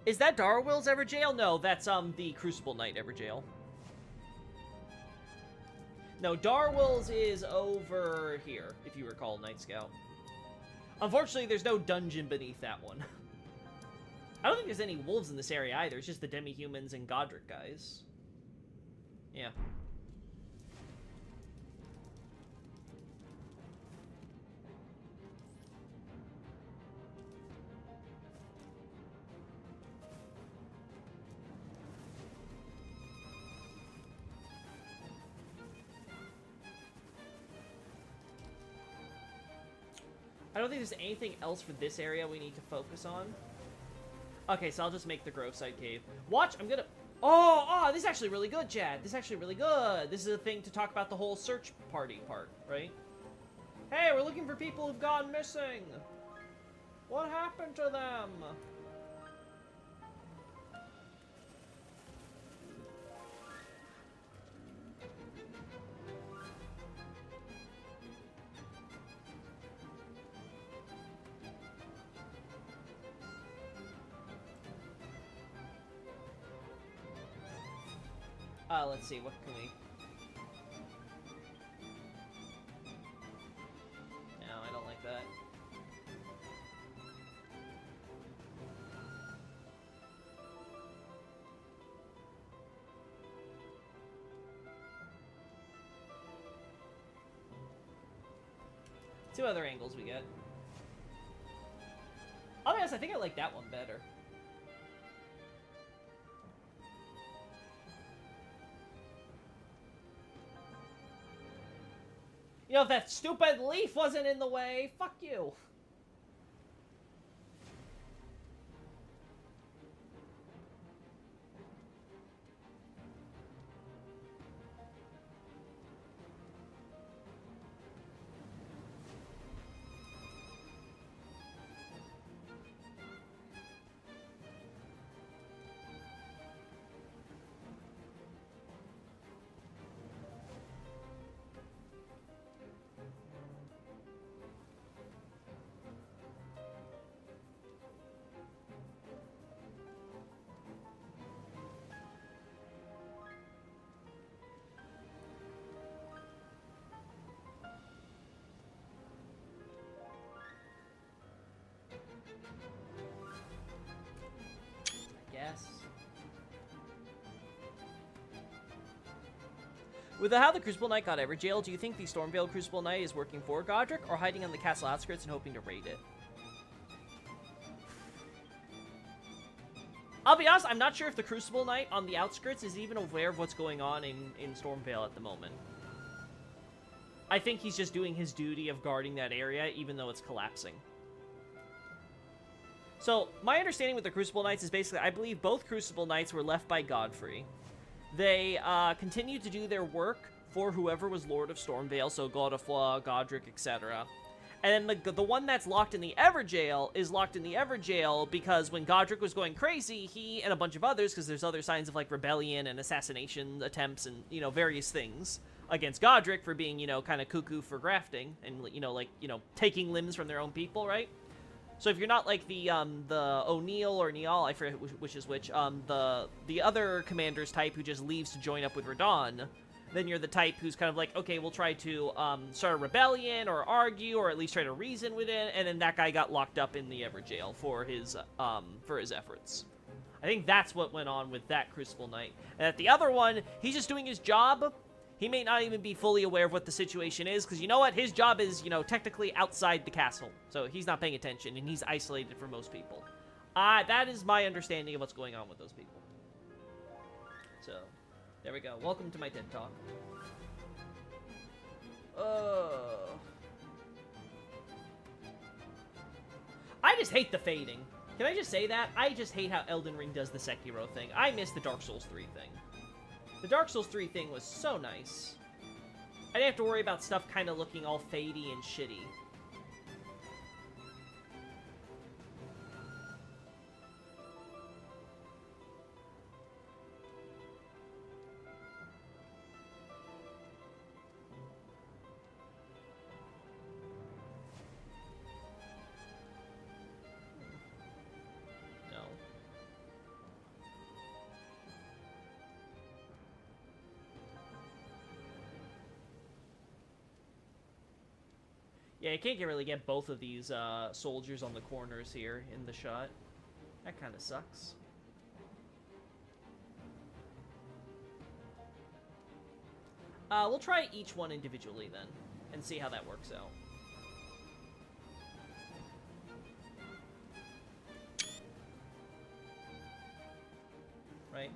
Is that Darwill's Everjail? No, that's the Crucible Knight Everjail. No, Darwill's is over here, if you recall, Night Scout. Unfortunately, there's no dungeon beneath that one. I don't think there's any wolves in this area either. It's just the demi-humans and Godric guys. Yeah. I don't think there's anything else for this area we need to focus on. Okay, so I'll just make the Groveside Cave. Watch, I'm gonna... Oh, this is actually really good, Chad. This is actually really good. This is a thing to talk about the whole search party part, right? Hey, we're looking for people who've gone missing. What happened to them? Let's see, what can we... No, I don't like that. See what other angles we get. I'll be honest, I think I like that one better. You know, if that stupid leaf wasn't in the way, fuck you. Yes. With how the Crucible Knight got Evergaol, do you think the Stormveil Crucible Knight is working for Godric or hiding on the castle outskirts and hoping to raid it? I'll be honest, I'm not sure if the Crucible Knight on the outskirts is even aware of what's going on in Stormveil at the moment. I think he's just doing his duty of guarding that area, even though it's collapsing. So, my understanding with the Crucible Knights is basically, I believe both Crucible Knights were left by Godfrey. They continued to do their work for whoever was Lord of Stormveil, so Godofla, Godric, etc. And then the one that's locked in the Evergaol is locked in the Evergaol because when Godric was going crazy, he and a bunch of others, because there's other signs of, like, rebellion and assassination attempts and, you know, various things against Godric for being, you know, kind of cuckoo for grafting and, you know, like, you know, taking limbs from their own people, right? So if you're not like the O'Neill or Niall, I forget which is which, the other commander's type who just leaves to join up with Radahn, then you're the type who's kind of like, okay, we'll try to start a rebellion or argue or at least try to reason with it, and then that guy got locked up in the Evergaol for his efforts. I think that's what went on with that Crucible Knight. And at the other one, he's just doing his job. He may not even be fully aware of what the situation is, because you know what? His job is, you know, technically outside the castle. So he's not paying attention, and he's isolated from most people. That is my understanding of what's going on with those people. So, there we go. Welcome to my TED Talk. I just hate the fading. Can I just say that? I just hate how Elden Ring does the Sekiro thing. I miss the Dark Souls 3 thing. The Dark Souls 3 thing was so nice. I didn't have to worry about stuff kind of looking all fadey and shitty. Yeah, you can't really get both of these soldiers on the corners here in the shot. That kind of sucks. We'll try each one individually then, and see how that works out. Right?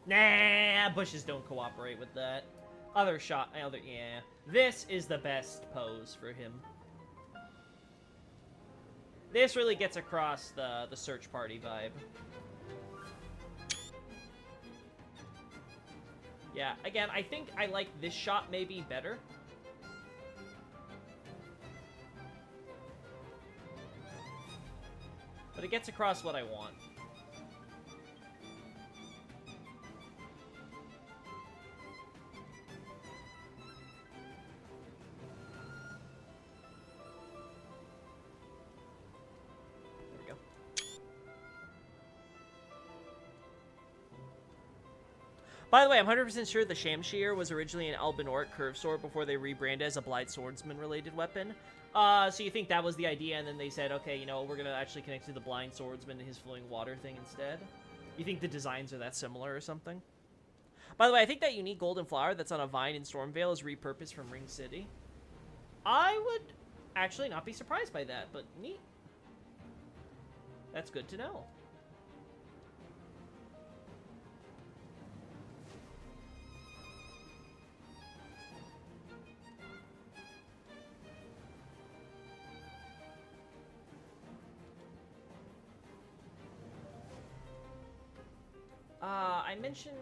Nah, bushes don't cooperate with that. Yeah. This is the best pose for him. This really gets across the search party vibe. Yeah, again, I think I like this shot maybe better. But it gets across what I want. By the way, I'm 100% sure the Shamshir was originally an Albinauric curved sword before they rebranded as a Blide Swordsman-related weapon. So you think that was the idea, and then they said, okay, you know, we're gonna actually connect to the Blind Swordsman and his flowing water thing instead? You think the designs are that similar or something? By the way, I think that unique golden flower that's on a vine in Stormvale is repurposed from Ring City. I would actually not be surprised by that, but neat. That's good to know. I mentioned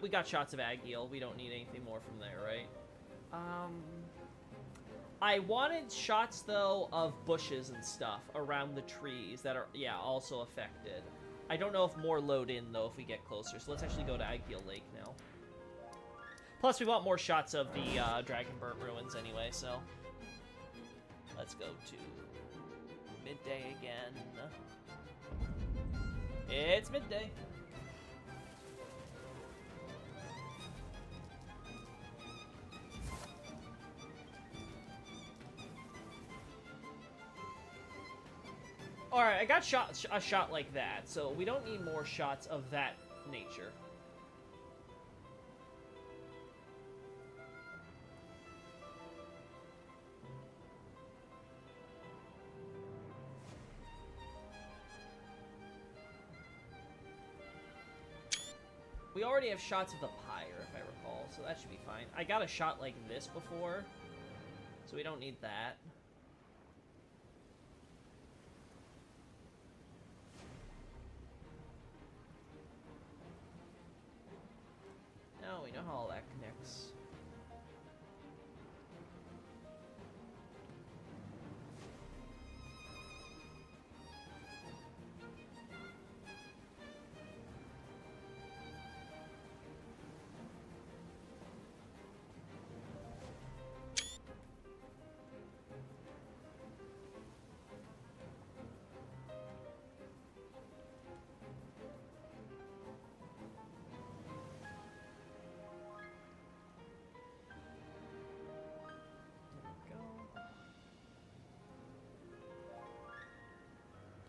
we got shots of Agiel. We don't need anything more from there, right? I wanted shots, though, of bushes and stuff around the trees that are, yeah, also affected. I don't know if more load in, though, if we get closer. So let's actually go to Agiel Lake now. Plus, we want more shots of the Dragonburnt ruins anyway, so... Let's go to midday again. It's midday. Alright, I got a shot like that, so we don't need more shots of that nature. We already have shots of the pyre, if I recall, so that should be fine. I got a shot like this before, so we don't need that. No, we know how all that connects.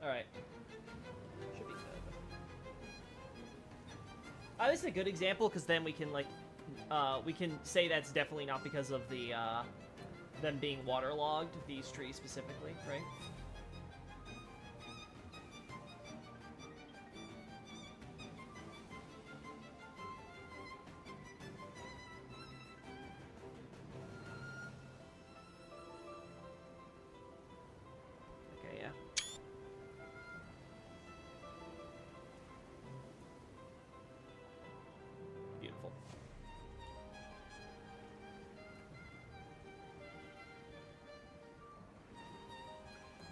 Alright. Should be good. This is a good example, because then we can, like, we can say that's definitely not because of the, them being waterlogged, these trees specifically, right?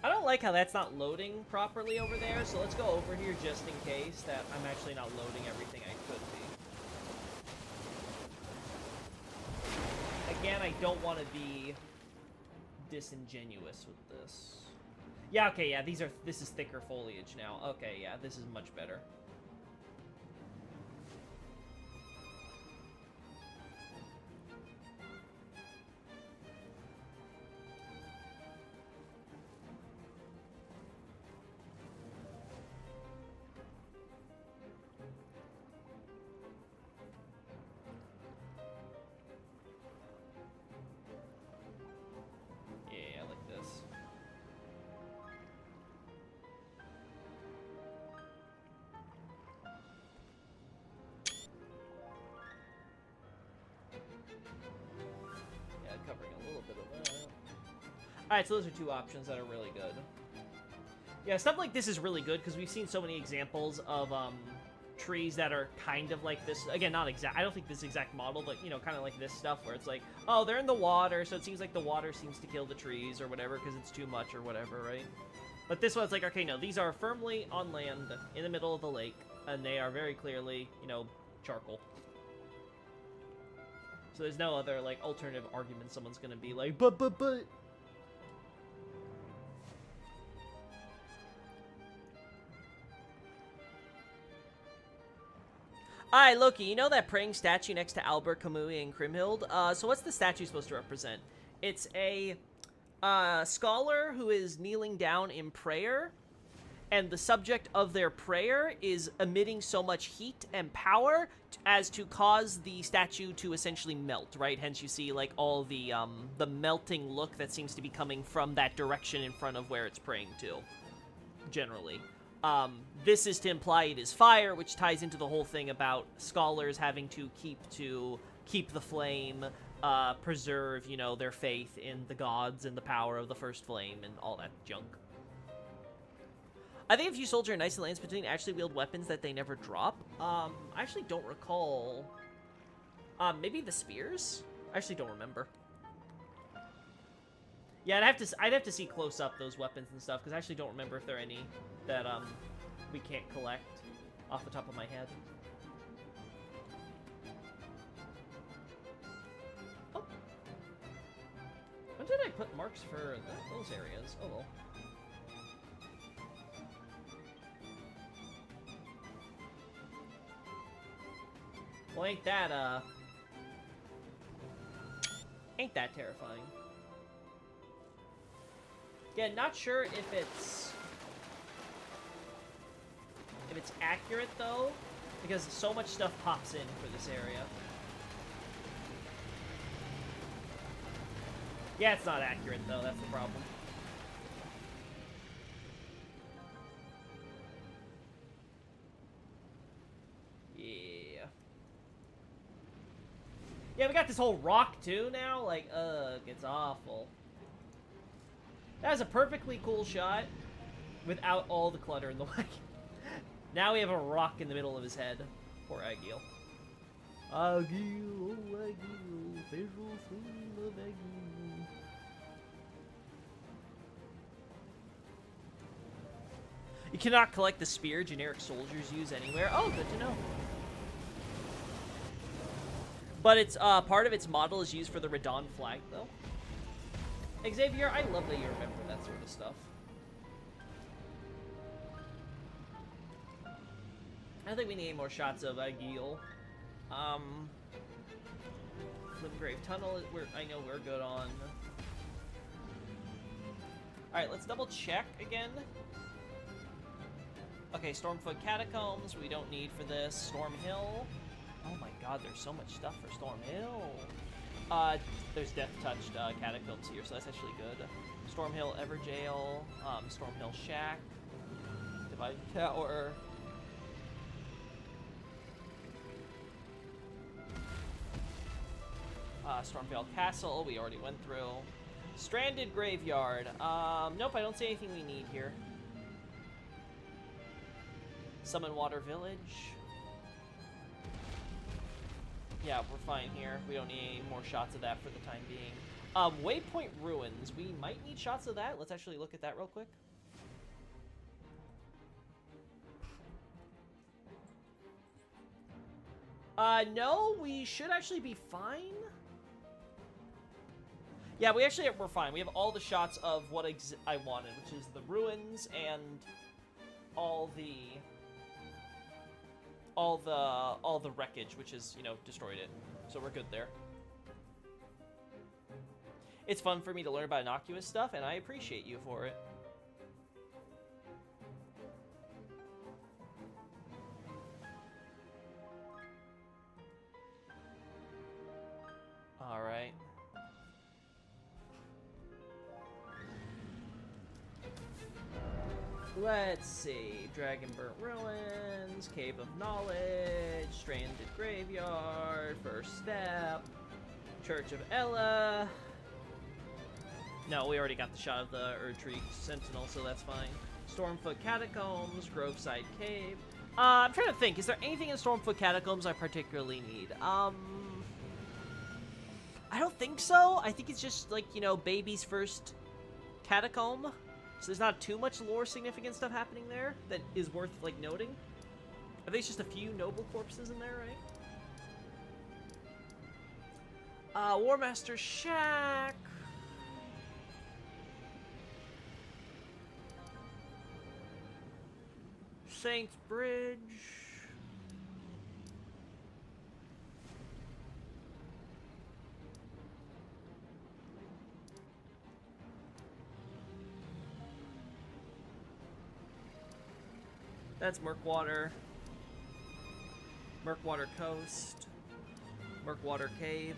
I don't like how that's not loading properly over there, so let's go over here just in case that I'm actually not loading everything I could be. Again, I don't want to be disingenuous with this. Yeah, okay, yeah, this is thicker foliage now. Okay, yeah, this is much better. Alright, so those are two options that are really good. Yeah, stuff like this is really good because we've seen so many examples of trees that are kind of like this. Again, not exact. I don't think this exact model, but, you know, kind of like this stuff where it's like, oh, they're in the water, so it seems like the water seems to kill the trees or whatever because it's too much or whatever, right? But this one's like, okay, no, these are firmly on land in the middle of the lake, and they are very clearly, you know, charcoal. So there's no other, like, alternative argument someone's gonna be like, but. Alright, Loki, you know that praying statue next to Albert, Kamui, and Kriemhild? So what's the statue supposed to represent? It's a Scholar who is kneeling down in prayer, and the subject of their prayer is emitting so much heat and power as to cause the statue to essentially melt, right? Hence you see like all the melting look that seems to be coming from that direction in front of where it's praying to, generally. This is to imply it is fire, which ties into the whole thing about scholars having to keep the flame, preserve, you know, their faith in the gods and the power of the first flame and all that junk. I think if you soldier a nice Lands Between actually wield weapons that they never drop. I actually don't recall. Maybe the spears? I actually don't remember. Yeah, I'd have to see close up those weapons and stuff, because I actually don't remember if there are any that we can't collect off the top of my head. Oh. When did I put marks for those areas? Oh well. Well, ain't that terrifying. Yeah, not sure if it's accurate though, because so much stuff pops in for this area. Yeah, it's not accurate though, that's the problem. Yeah, we got this whole rock, too, now. Like, ugh, it's awful. That was a perfectly cool shot without all the clutter in the way. Now we have a rock in the middle of his head. Poor Agheel. Agheel, oh Agheel, faithful flame of Agheel. You cannot collect the spear generic soldiers use anywhere. Oh, good to know. But it's part of its model is used for the Radahn flag, though. Xavier, I love that you remember that sort of stuff. I think we need more shots of Agheel. Limgrave Tunnel, I know we're good on. Alright, let's double check again. Okay, Stormfoot Catacombs, we don't need for this. Stormhill. Oh my god, there's so much stuff for Stormhill. There's Death-touched Catacombs here, so that's actually good. Stormhill Everjail, Stormhill Shack, Divided Tower. Stormvale Castle, we already went through. Stranded Graveyard. Nope, I don't see anything we need here. Summon Water Village. Yeah, we're fine here. We don't need any more shots of that for the time being. Waypoint Ruins. We might need shots of that. Let's actually look at that real quick. No, we should actually be fine. Yeah, we're fine. We have all the shots of what I wanted, which is the ruins and all the wreckage, which is, you know, destroyed it. So we're good there. It's fun for me to learn about innocuous stuff, and I appreciate you for it. All right. Let's see. Dragonburnt Ruins, Cave of Knowledge, Stranded Graveyard, First Step, Church of Ella. No, we already got the shot of the Erdtree Sentinel, so that's fine. Stormfoot Catacombs, Groveside Cave. I'm trying to think, is there anything in Stormfoot Catacombs I particularly need? I don't think so. I think it's just, like, you know, baby's first catacomb. So there's not too much lore significant stuff happening there that is worth, like, noting. I think it's just a few noble corpses in there, right? Warmaster Shack. Saints Bridge. That's Murkwater. Murkwater Coast. Murkwater Cave.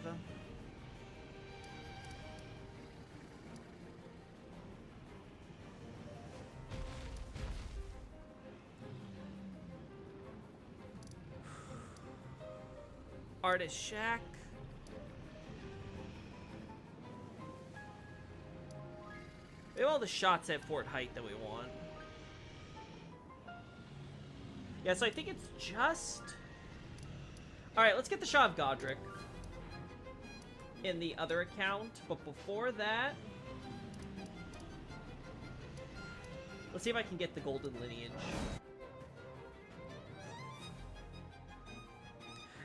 Artist Shack. We have all the shots at Fort Height that we want. Yeah, so I think it's just... Alright, let's get the shot of Godric in the other account, but before that... Let's see if I can get the Golden Lineage.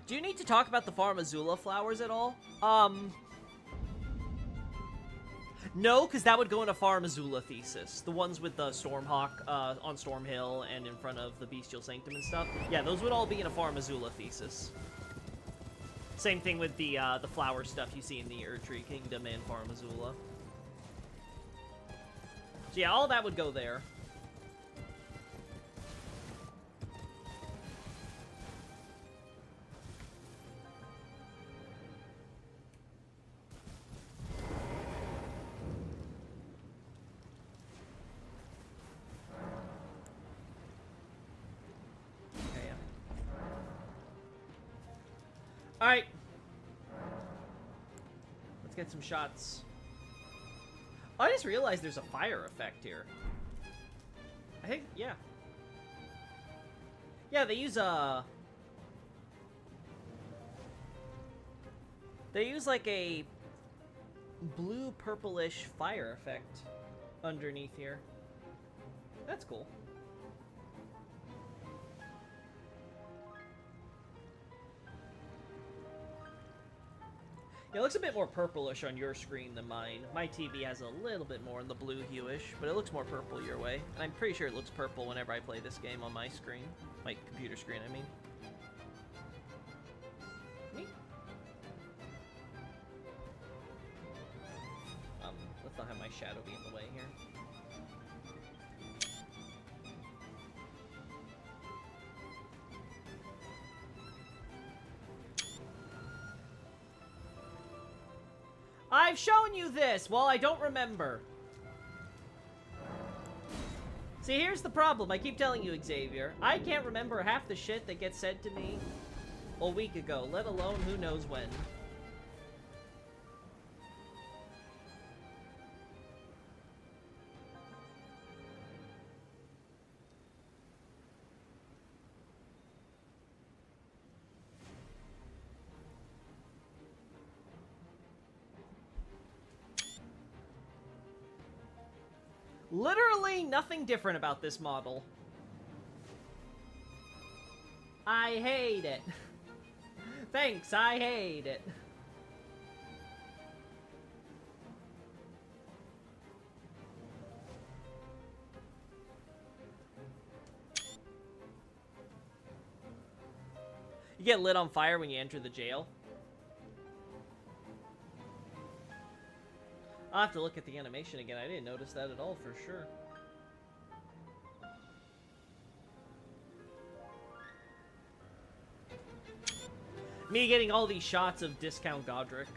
Do you need to talk about the Farm Azula flowers at all? No, because that would go in a Farm Azula thesis. The ones with the Stormhawk on Storm Hill and in front of the Bestial Sanctum and stuff. Yeah, those would all be in a Farm Azula thesis. Same thing with the flower stuff you see in the Erdtree Kingdom and Farm Azula. So yeah, all that would go there. Alright. Let's get some shots. Oh, I just realized there's a fire effect here. I think, yeah. Yeah, they use they use like a blue purplish fire effect underneath here. That's cool. It looks a bit more purplish on your screen than mine. My TV has a little bit more in the blue hue-ish, but it looks more purple your way. And I'm pretty sure it looks purple whenever I play this game on my screen. My computer screen, I mean. Neat. Let's not have my shadow be in the way here. I've shown you this! Well, I don't remember. See, here's the problem. I keep telling you, Xavier. I can't remember half the shit that gets said to me a week ago, let alone who knows when. Literally nothing different about this model. I hate it. Thanks, I hate it. You get lit on fire when you enter the jail. I'll have to look at the animation again. I didn't notice that at all for sure. Me getting all these shots of discount Godric.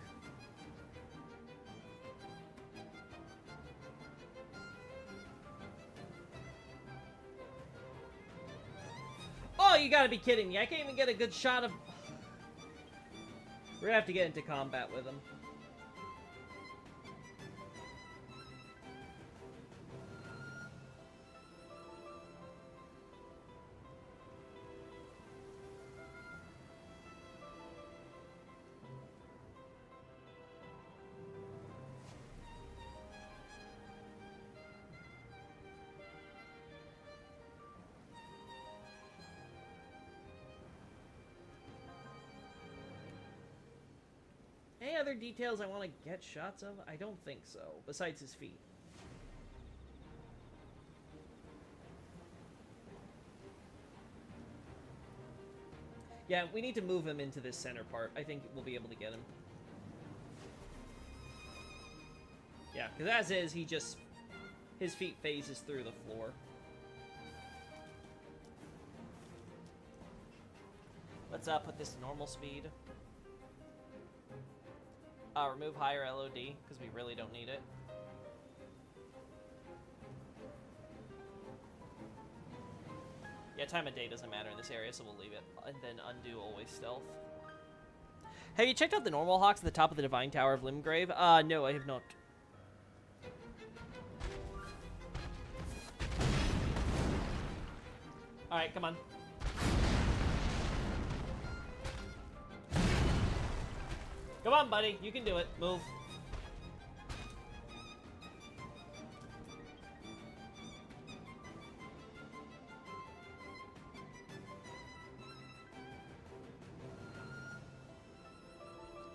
Oh, you gotta be kidding me. I can't even get a good shot of... We're gonna have to get into combat with him. Any other details I want to get shots of? I don't think so, besides his feet. Yeah, we need to move him into this center part. I think we'll be able to get him. Yeah, because as is, he just... His feet phases through the floor. Let's put this to normal speed. Remove higher LOD, because we really don't need it. Yeah, time of day doesn't matter in this area, so we'll leave it. And then undo always stealth. Have you checked out the normal hawks at the top of the Divine Tower of Limgrave? No, I have not. Alright, come on. Come on, buddy. You can do it. Move.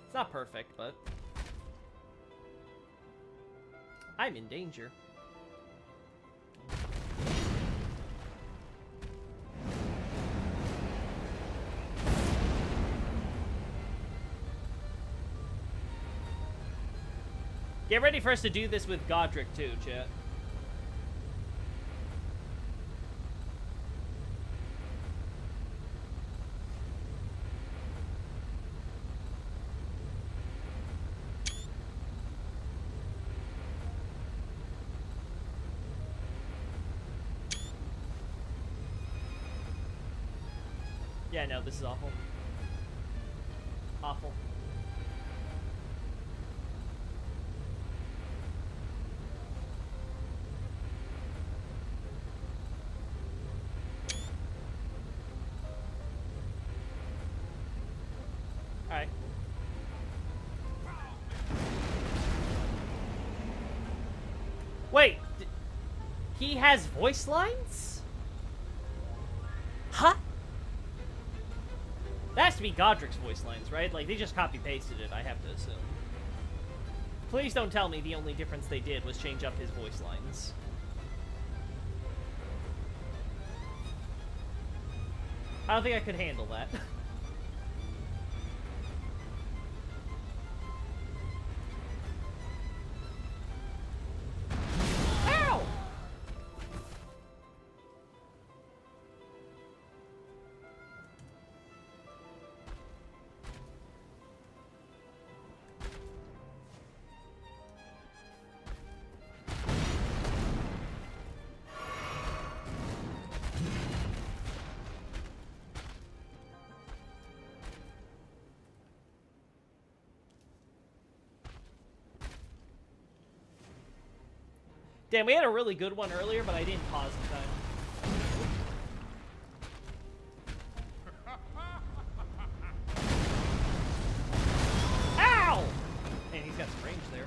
It's not perfect, but I'm in danger. Get ready for us to do this with Godric too, chat. Yeah, no, this is awful. Awful. Alright. Wait, he has voice lines? Huh? That has to be Godric's voice lines, right? Like, they just copy-pasted it, I have to assume. Please don't tell me the only difference they did was change up his voice lines. I don't think I could handle that. Ow! Damn, we had a really good one earlier, but I didn't pause in time. Ow! Man, he's got some range there.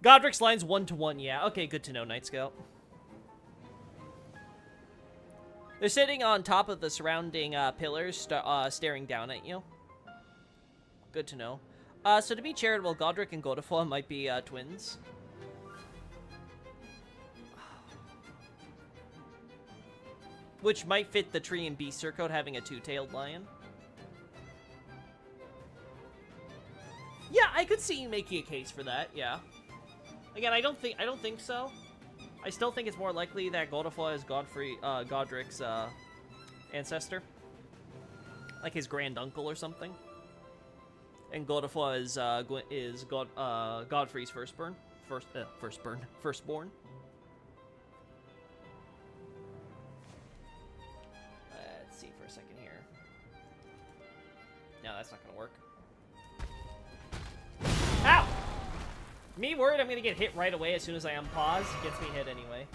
Godric's lines 1-to-1, yeah. Okay, good to know, Night Scout. They're sitting on top of the surrounding pillars, staring down at you. Good to know. So to be charitable, Godric and Godefroy might be twins. Which might fit the tree and beast surcoat having a two-tailed lion. Yeah, I could see you making a case for that, yeah. Again, I don't think so. I still think it's more likely that Godefroy is Godric's ancestor, like his granduncle or something, and Godefroy is Godfrey's firstborn. Let's see for a second here. No, that's not gonna work. Ow! Me worried I'm gonna get hit right away as soon as I unpause. Gets me hit anyway.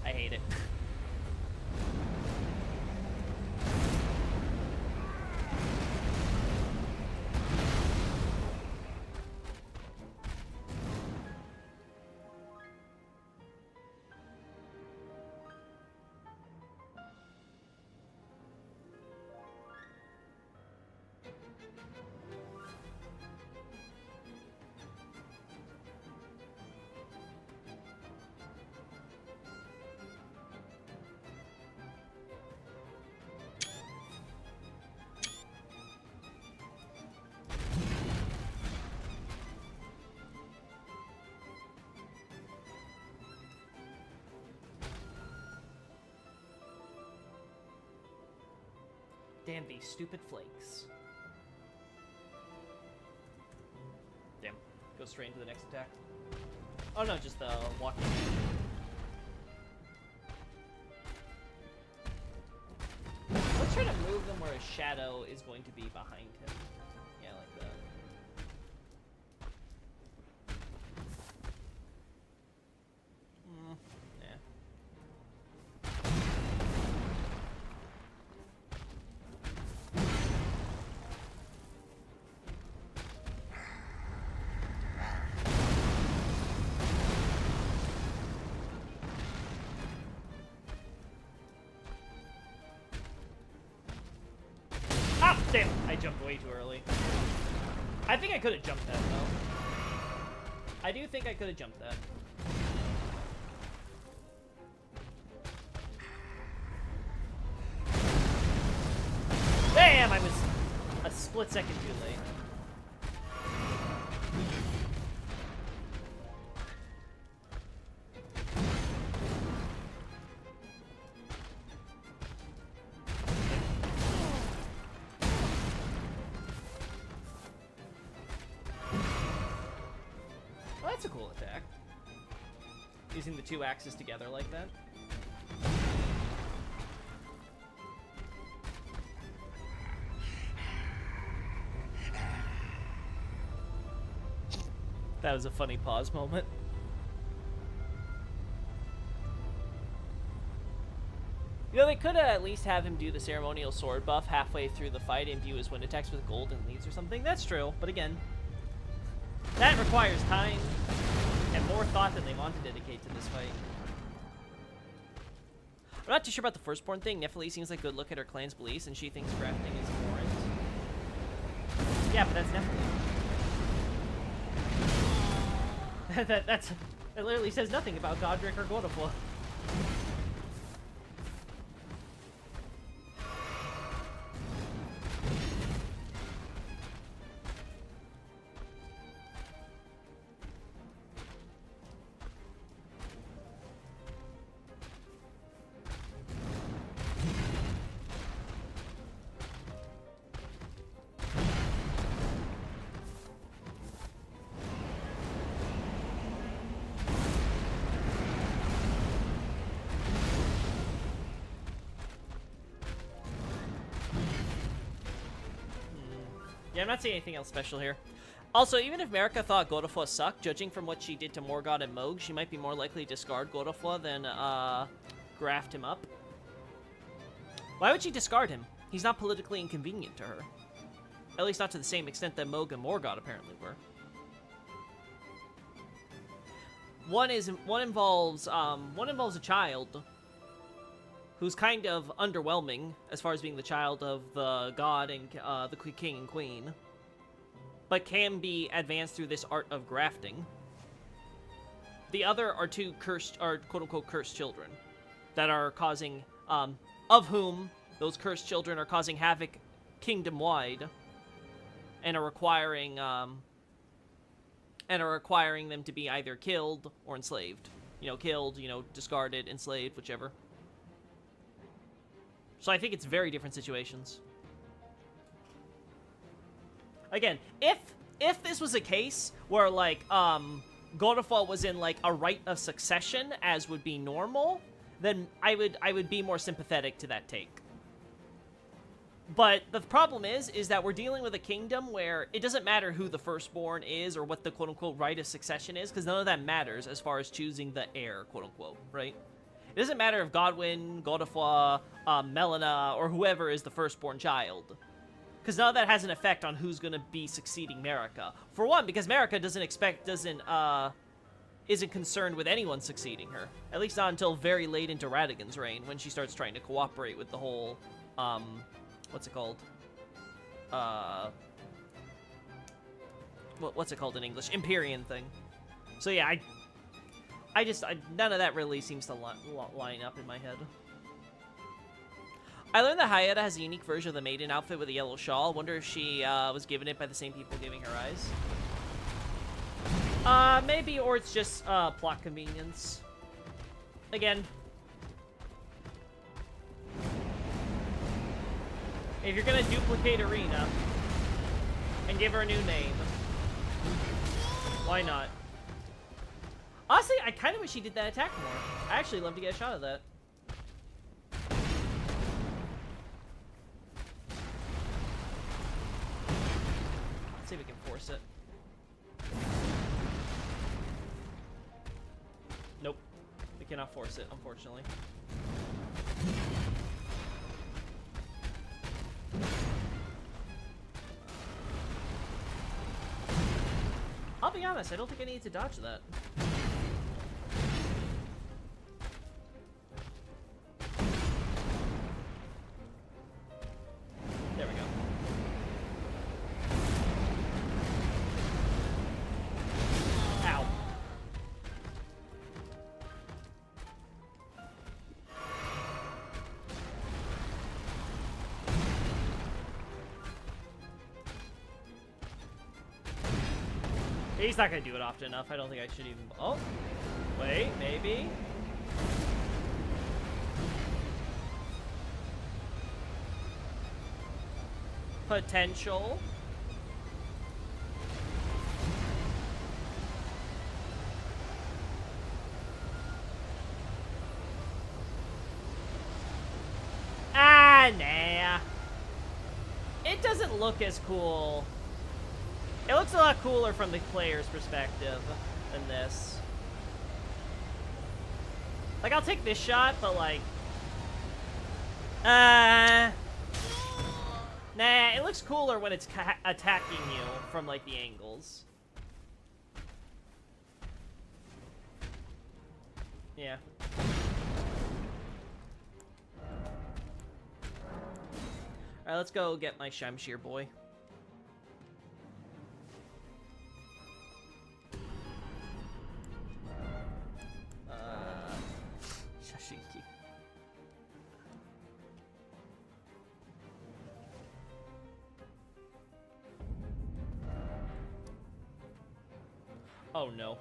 I hate it. Damn these stupid flakes. Damn. Go straight into the next attack. Oh no, just the walking. Let's try to move them where a shadow is going to be behind him. Yeah, like that. Yeah. Ah, damn! I jumped way too early. I think I could have jumped that, though. I do think I could have jumped that. Damn! I was a split second too late. Well, that's a cool attack. Using the two axes together like that. That was a funny pause moment. You know, they could at least have him do the ceremonial sword buff halfway through the fight and view his wind attacks with golden leads or something. That's true, but again, that requires time and more thought than they want to dedicate to this fight. I'm not too sure about the firstborn thing. Nephili seems like a good look at her clan's beliefs, and she thinks crafting is important. Yeah, but that's Nephili. That literally says nothing about Godric or Godofla. Yeah, I'm not seeing anything else special here. Also, even if Marika thought Godofla sucked, judging from what she did to Morgott and Mohg, she might be more likely to discard Godofla than graft him up. Why would she discard him? He's not politically inconvenient to her. At least not to the same extent that Mohg and Morgott apparently were. One involves a child who's kind of underwhelming as far as being the child of the god and the king and queen, but can be advanced through this art of grafting. The other are two quote-unquote cursed children that are causing, of whom those cursed children are causing havoc kingdom-wide and are requiring them to be either killed or enslaved. You know, killed, you know, discarded, enslaved, whichever. So I think it's very different situations. Again, if this was a case where, like, Godofla was in, like, a rite of succession, as would be normal, then I would be more sympathetic to that take. But the problem is that we're dealing with a kingdom where it doesn't matter who the firstborn is or what the quote-unquote rite of succession is, because none of that matters as far as choosing the heir, quote-unquote, right? It doesn't matter if Godwyn, Godofla, Melina, or whoever is the firstborn child. Because none of that has an effect on who's going to be succeeding Marika. For one, because Marika isn't concerned with anyone succeeding her. At least not until very late into Radagon's reign, when she starts trying to cooperate with the whole, what's it called? What's it called in English? Empyrean thing. So yeah, none of that really seems to line up in my head. I learned that Hayata has a unique version of the maiden outfit with a yellow shawl. Wonder if she was given it by the same people giving her eyes. Maybe, or it's just plot convenience. Again, If you're gonna duplicate Arena and give her a new name, why not? Honestly, I kind of wish he did that attack more. I actually love to get a shot of that. Let's see if we can force it. Nope. We cannot force it, unfortunately. I'll be honest, I don't think I need to dodge that. There we go. Ow. He's not gonna do it often enough. I don't think I should even. Oh, wait, maybe. Potential. Ah, nah. It doesn't look as cool. It looks a lot cooler from the player's perspective than this. Like, I'll take this shot, but like... Nah, it looks cooler when it's attacking you from, like, the angles. Yeah. Alright, let's go get my Shamshir boy. Shashinki. Oh no.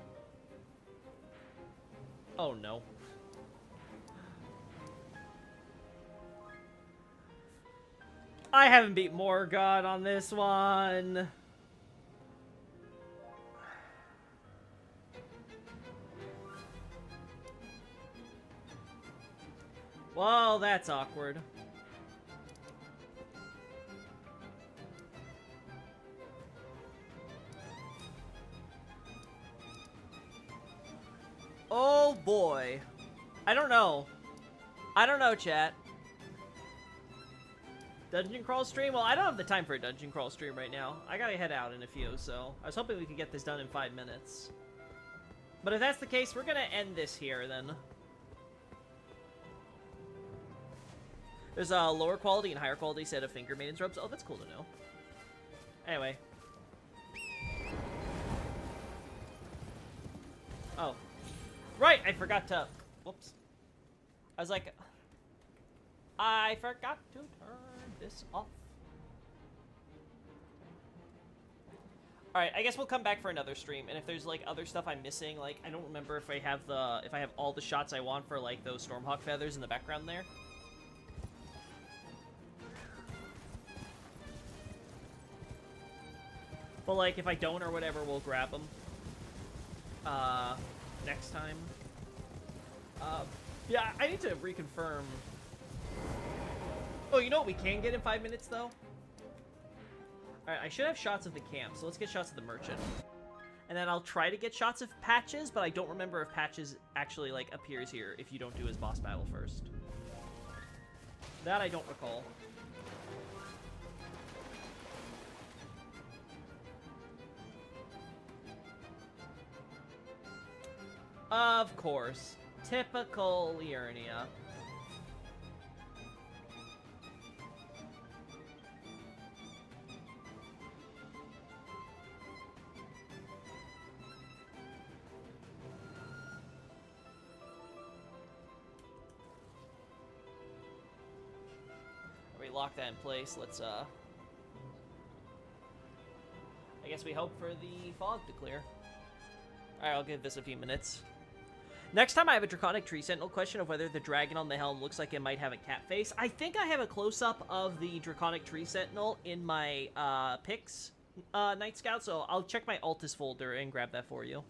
Oh no. I haven't beat Morgott on this one. Well, that's awkward. Oh boy. I don't know. I don't know, chat. Dungeon crawl stream? Well, I don't have the time for a dungeon crawl stream right now. I gotta head out in a few, so I was hoping we could get this done in 5 minutes. But if that's the case, we're gonna end this here then. There's a lower quality and higher quality set of Finger Maiden's robes. Oh, that's cool to know. Anyway. Oh. Right, I forgot to... Whoops. I was like... I forgot to turn this off. Alright, I guess we'll come back for another stream, and if there's, like, other stuff I'm missing, like, I don't remember if I have the... If I have all the shots I want for, like, those Stormhawk feathers in the background there. But, like, if I don't or whatever, we'll grab them. Next time. Yeah, I need to reconfirm. Oh, you know what we can get in 5 minutes, though? Alright, I should have shots of the camp, so let's get shots of the merchant. And then I'll try to get shots of Patches, but I don't remember if Patches actually, like, appears here if you don't do his boss battle first. That I don't recall. Of course. Typical Liurnia. We lock that in place. Let's, I guess we hope for the fog to clear. Alright, I'll give this a few minutes. Next time I have a Draconic Tree Sentinel question of whether the dragon on the helm looks like it might have a cat face. I think I have a close-up of the Draconic Tree Sentinel in my pics Night Scout, so I'll check my Altus folder and grab that for you.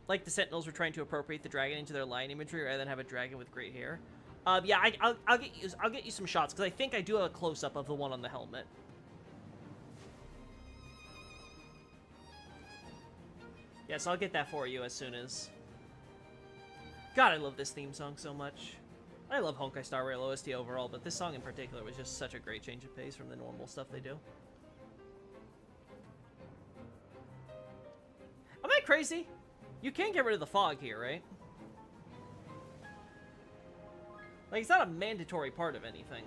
Like the Sentinels were trying to appropriate the dragon into their line imagery rather than have a dragon with great hair. Yeah, I'll get you some shots because I think I do have a close-up of the one on the helmet. Yes, I'll get that for you as soon as... God, I love this theme song so much. I love Honkai Star Rail OST overall, but this song in particular was just such a great change of pace from the normal stuff they do. Am I crazy? You can get rid of the fog here, right? Like, it's not a mandatory part of anything.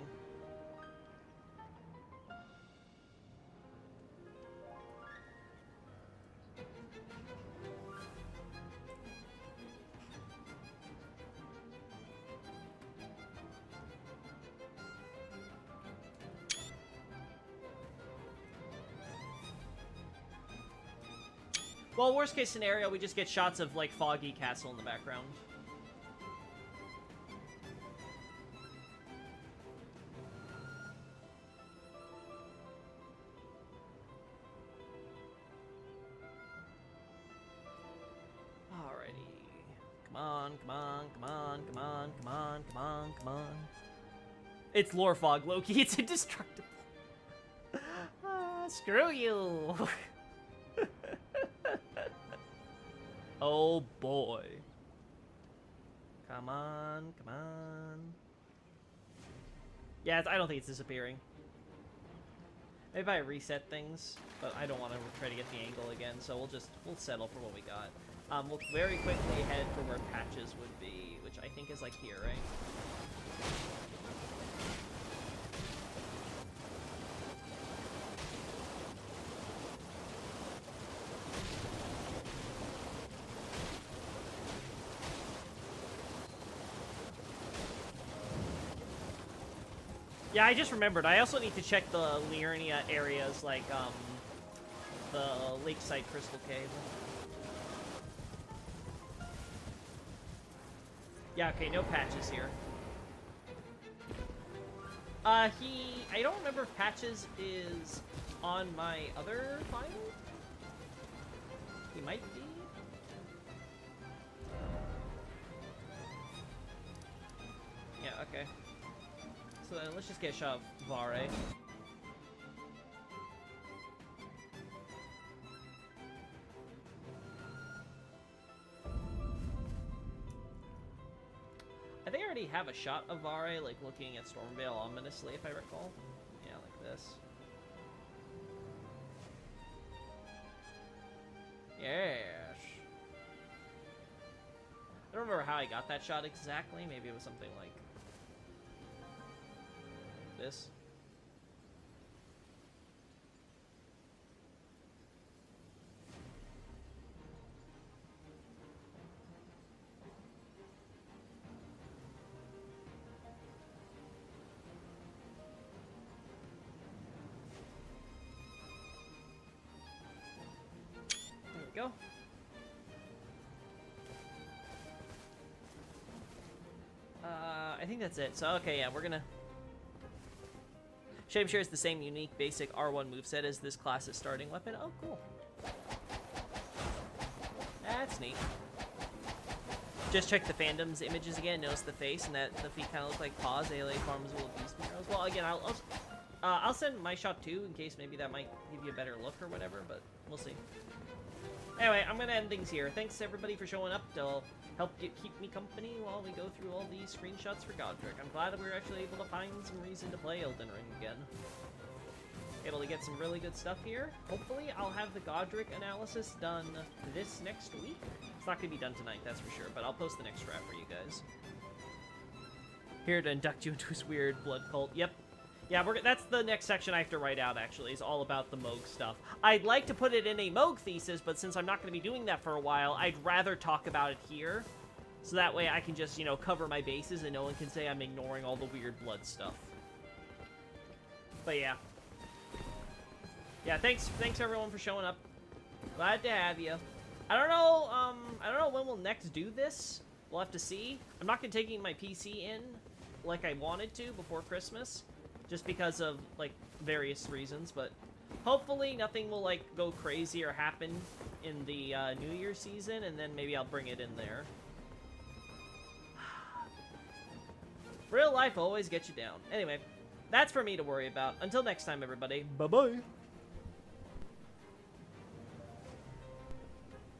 Well, worst case scenario, we just get shots of, like, foggy castle in the background. Alrighty. Come on, come on, come on, come on, come on, come on, come on. It's lore fog, Loki. It's indestructible. Screw you. Oh boy. Come on, come on. Yeah, I don't think it's disappearing. Maybe I reset things, but I don't want to try to get the angle again, so we'll settle for what we got. We'll very quickly head for where patches would be, which I think is like here, right? Yeah, I just remembered. I also need to check the Liurnia areas, like, the Lakeside Crystal Cave. Yeah, okay, no patches here. I don't remember if patches is on my other file. He might be. Yeah, okay. So then let's just get a shot of Vare. I think I already have a shot of Vare, like looking at Stormveil ominously, if I recall. Yeah, like this. Yes. I don't remember how I got that shot exactly. Maybe it was something like this. There we go. I think that's it. So, okay, yeah, we're gonna... Shame shares the same unique basic R1 moveset as this class's starting weapon. Oh, cool. That's neat. Just check the fandom's images again. Notice the face and that the feet kind of look like paws. ALA farms will beast arrows. Well, again, I'll send my shot too in case maybe that might give you a better look or whatever, but we'll see. Anyway, I'm gonna end things here. Thanks everybody for showing up to help keep me company while we go through all these screenshots for Godric. I'm glad that we were actually able to find some reason to play Elden Ring again. Able to get some really good stuff here. Hopefully, I'll have the Godric analysis done this next week. It's not gonna be done tonight, that's for sure, but I'll post the next strat for you guys. Here to induct you into his weird blood cult. Yep. Yeah, that's the next section I have to write out, actually, is all about the Moog stuff. I'd like to put it in a Moog thesis, but since I'm not going to be doing that for a while, I'd rather talk about it here. So that way I can just, you know, cover my bases and no one can say I'm ignoring all the weird blood stuff. But yeah. Yeah, thanks everyone for showing up. Glad to have you. I don't know. I don't know when we'll next do this. We'll have to see. I'm not gonna taking my PC in like I wanted to before Christmas, just because of like various reasons. But hopefully nothing will like go crazy or happen in the New Year season, and then maybe I'll bring it in there. Real life always gets you down. Anyway, that's for me to worry about. Until next time, everybody. Bye-bye.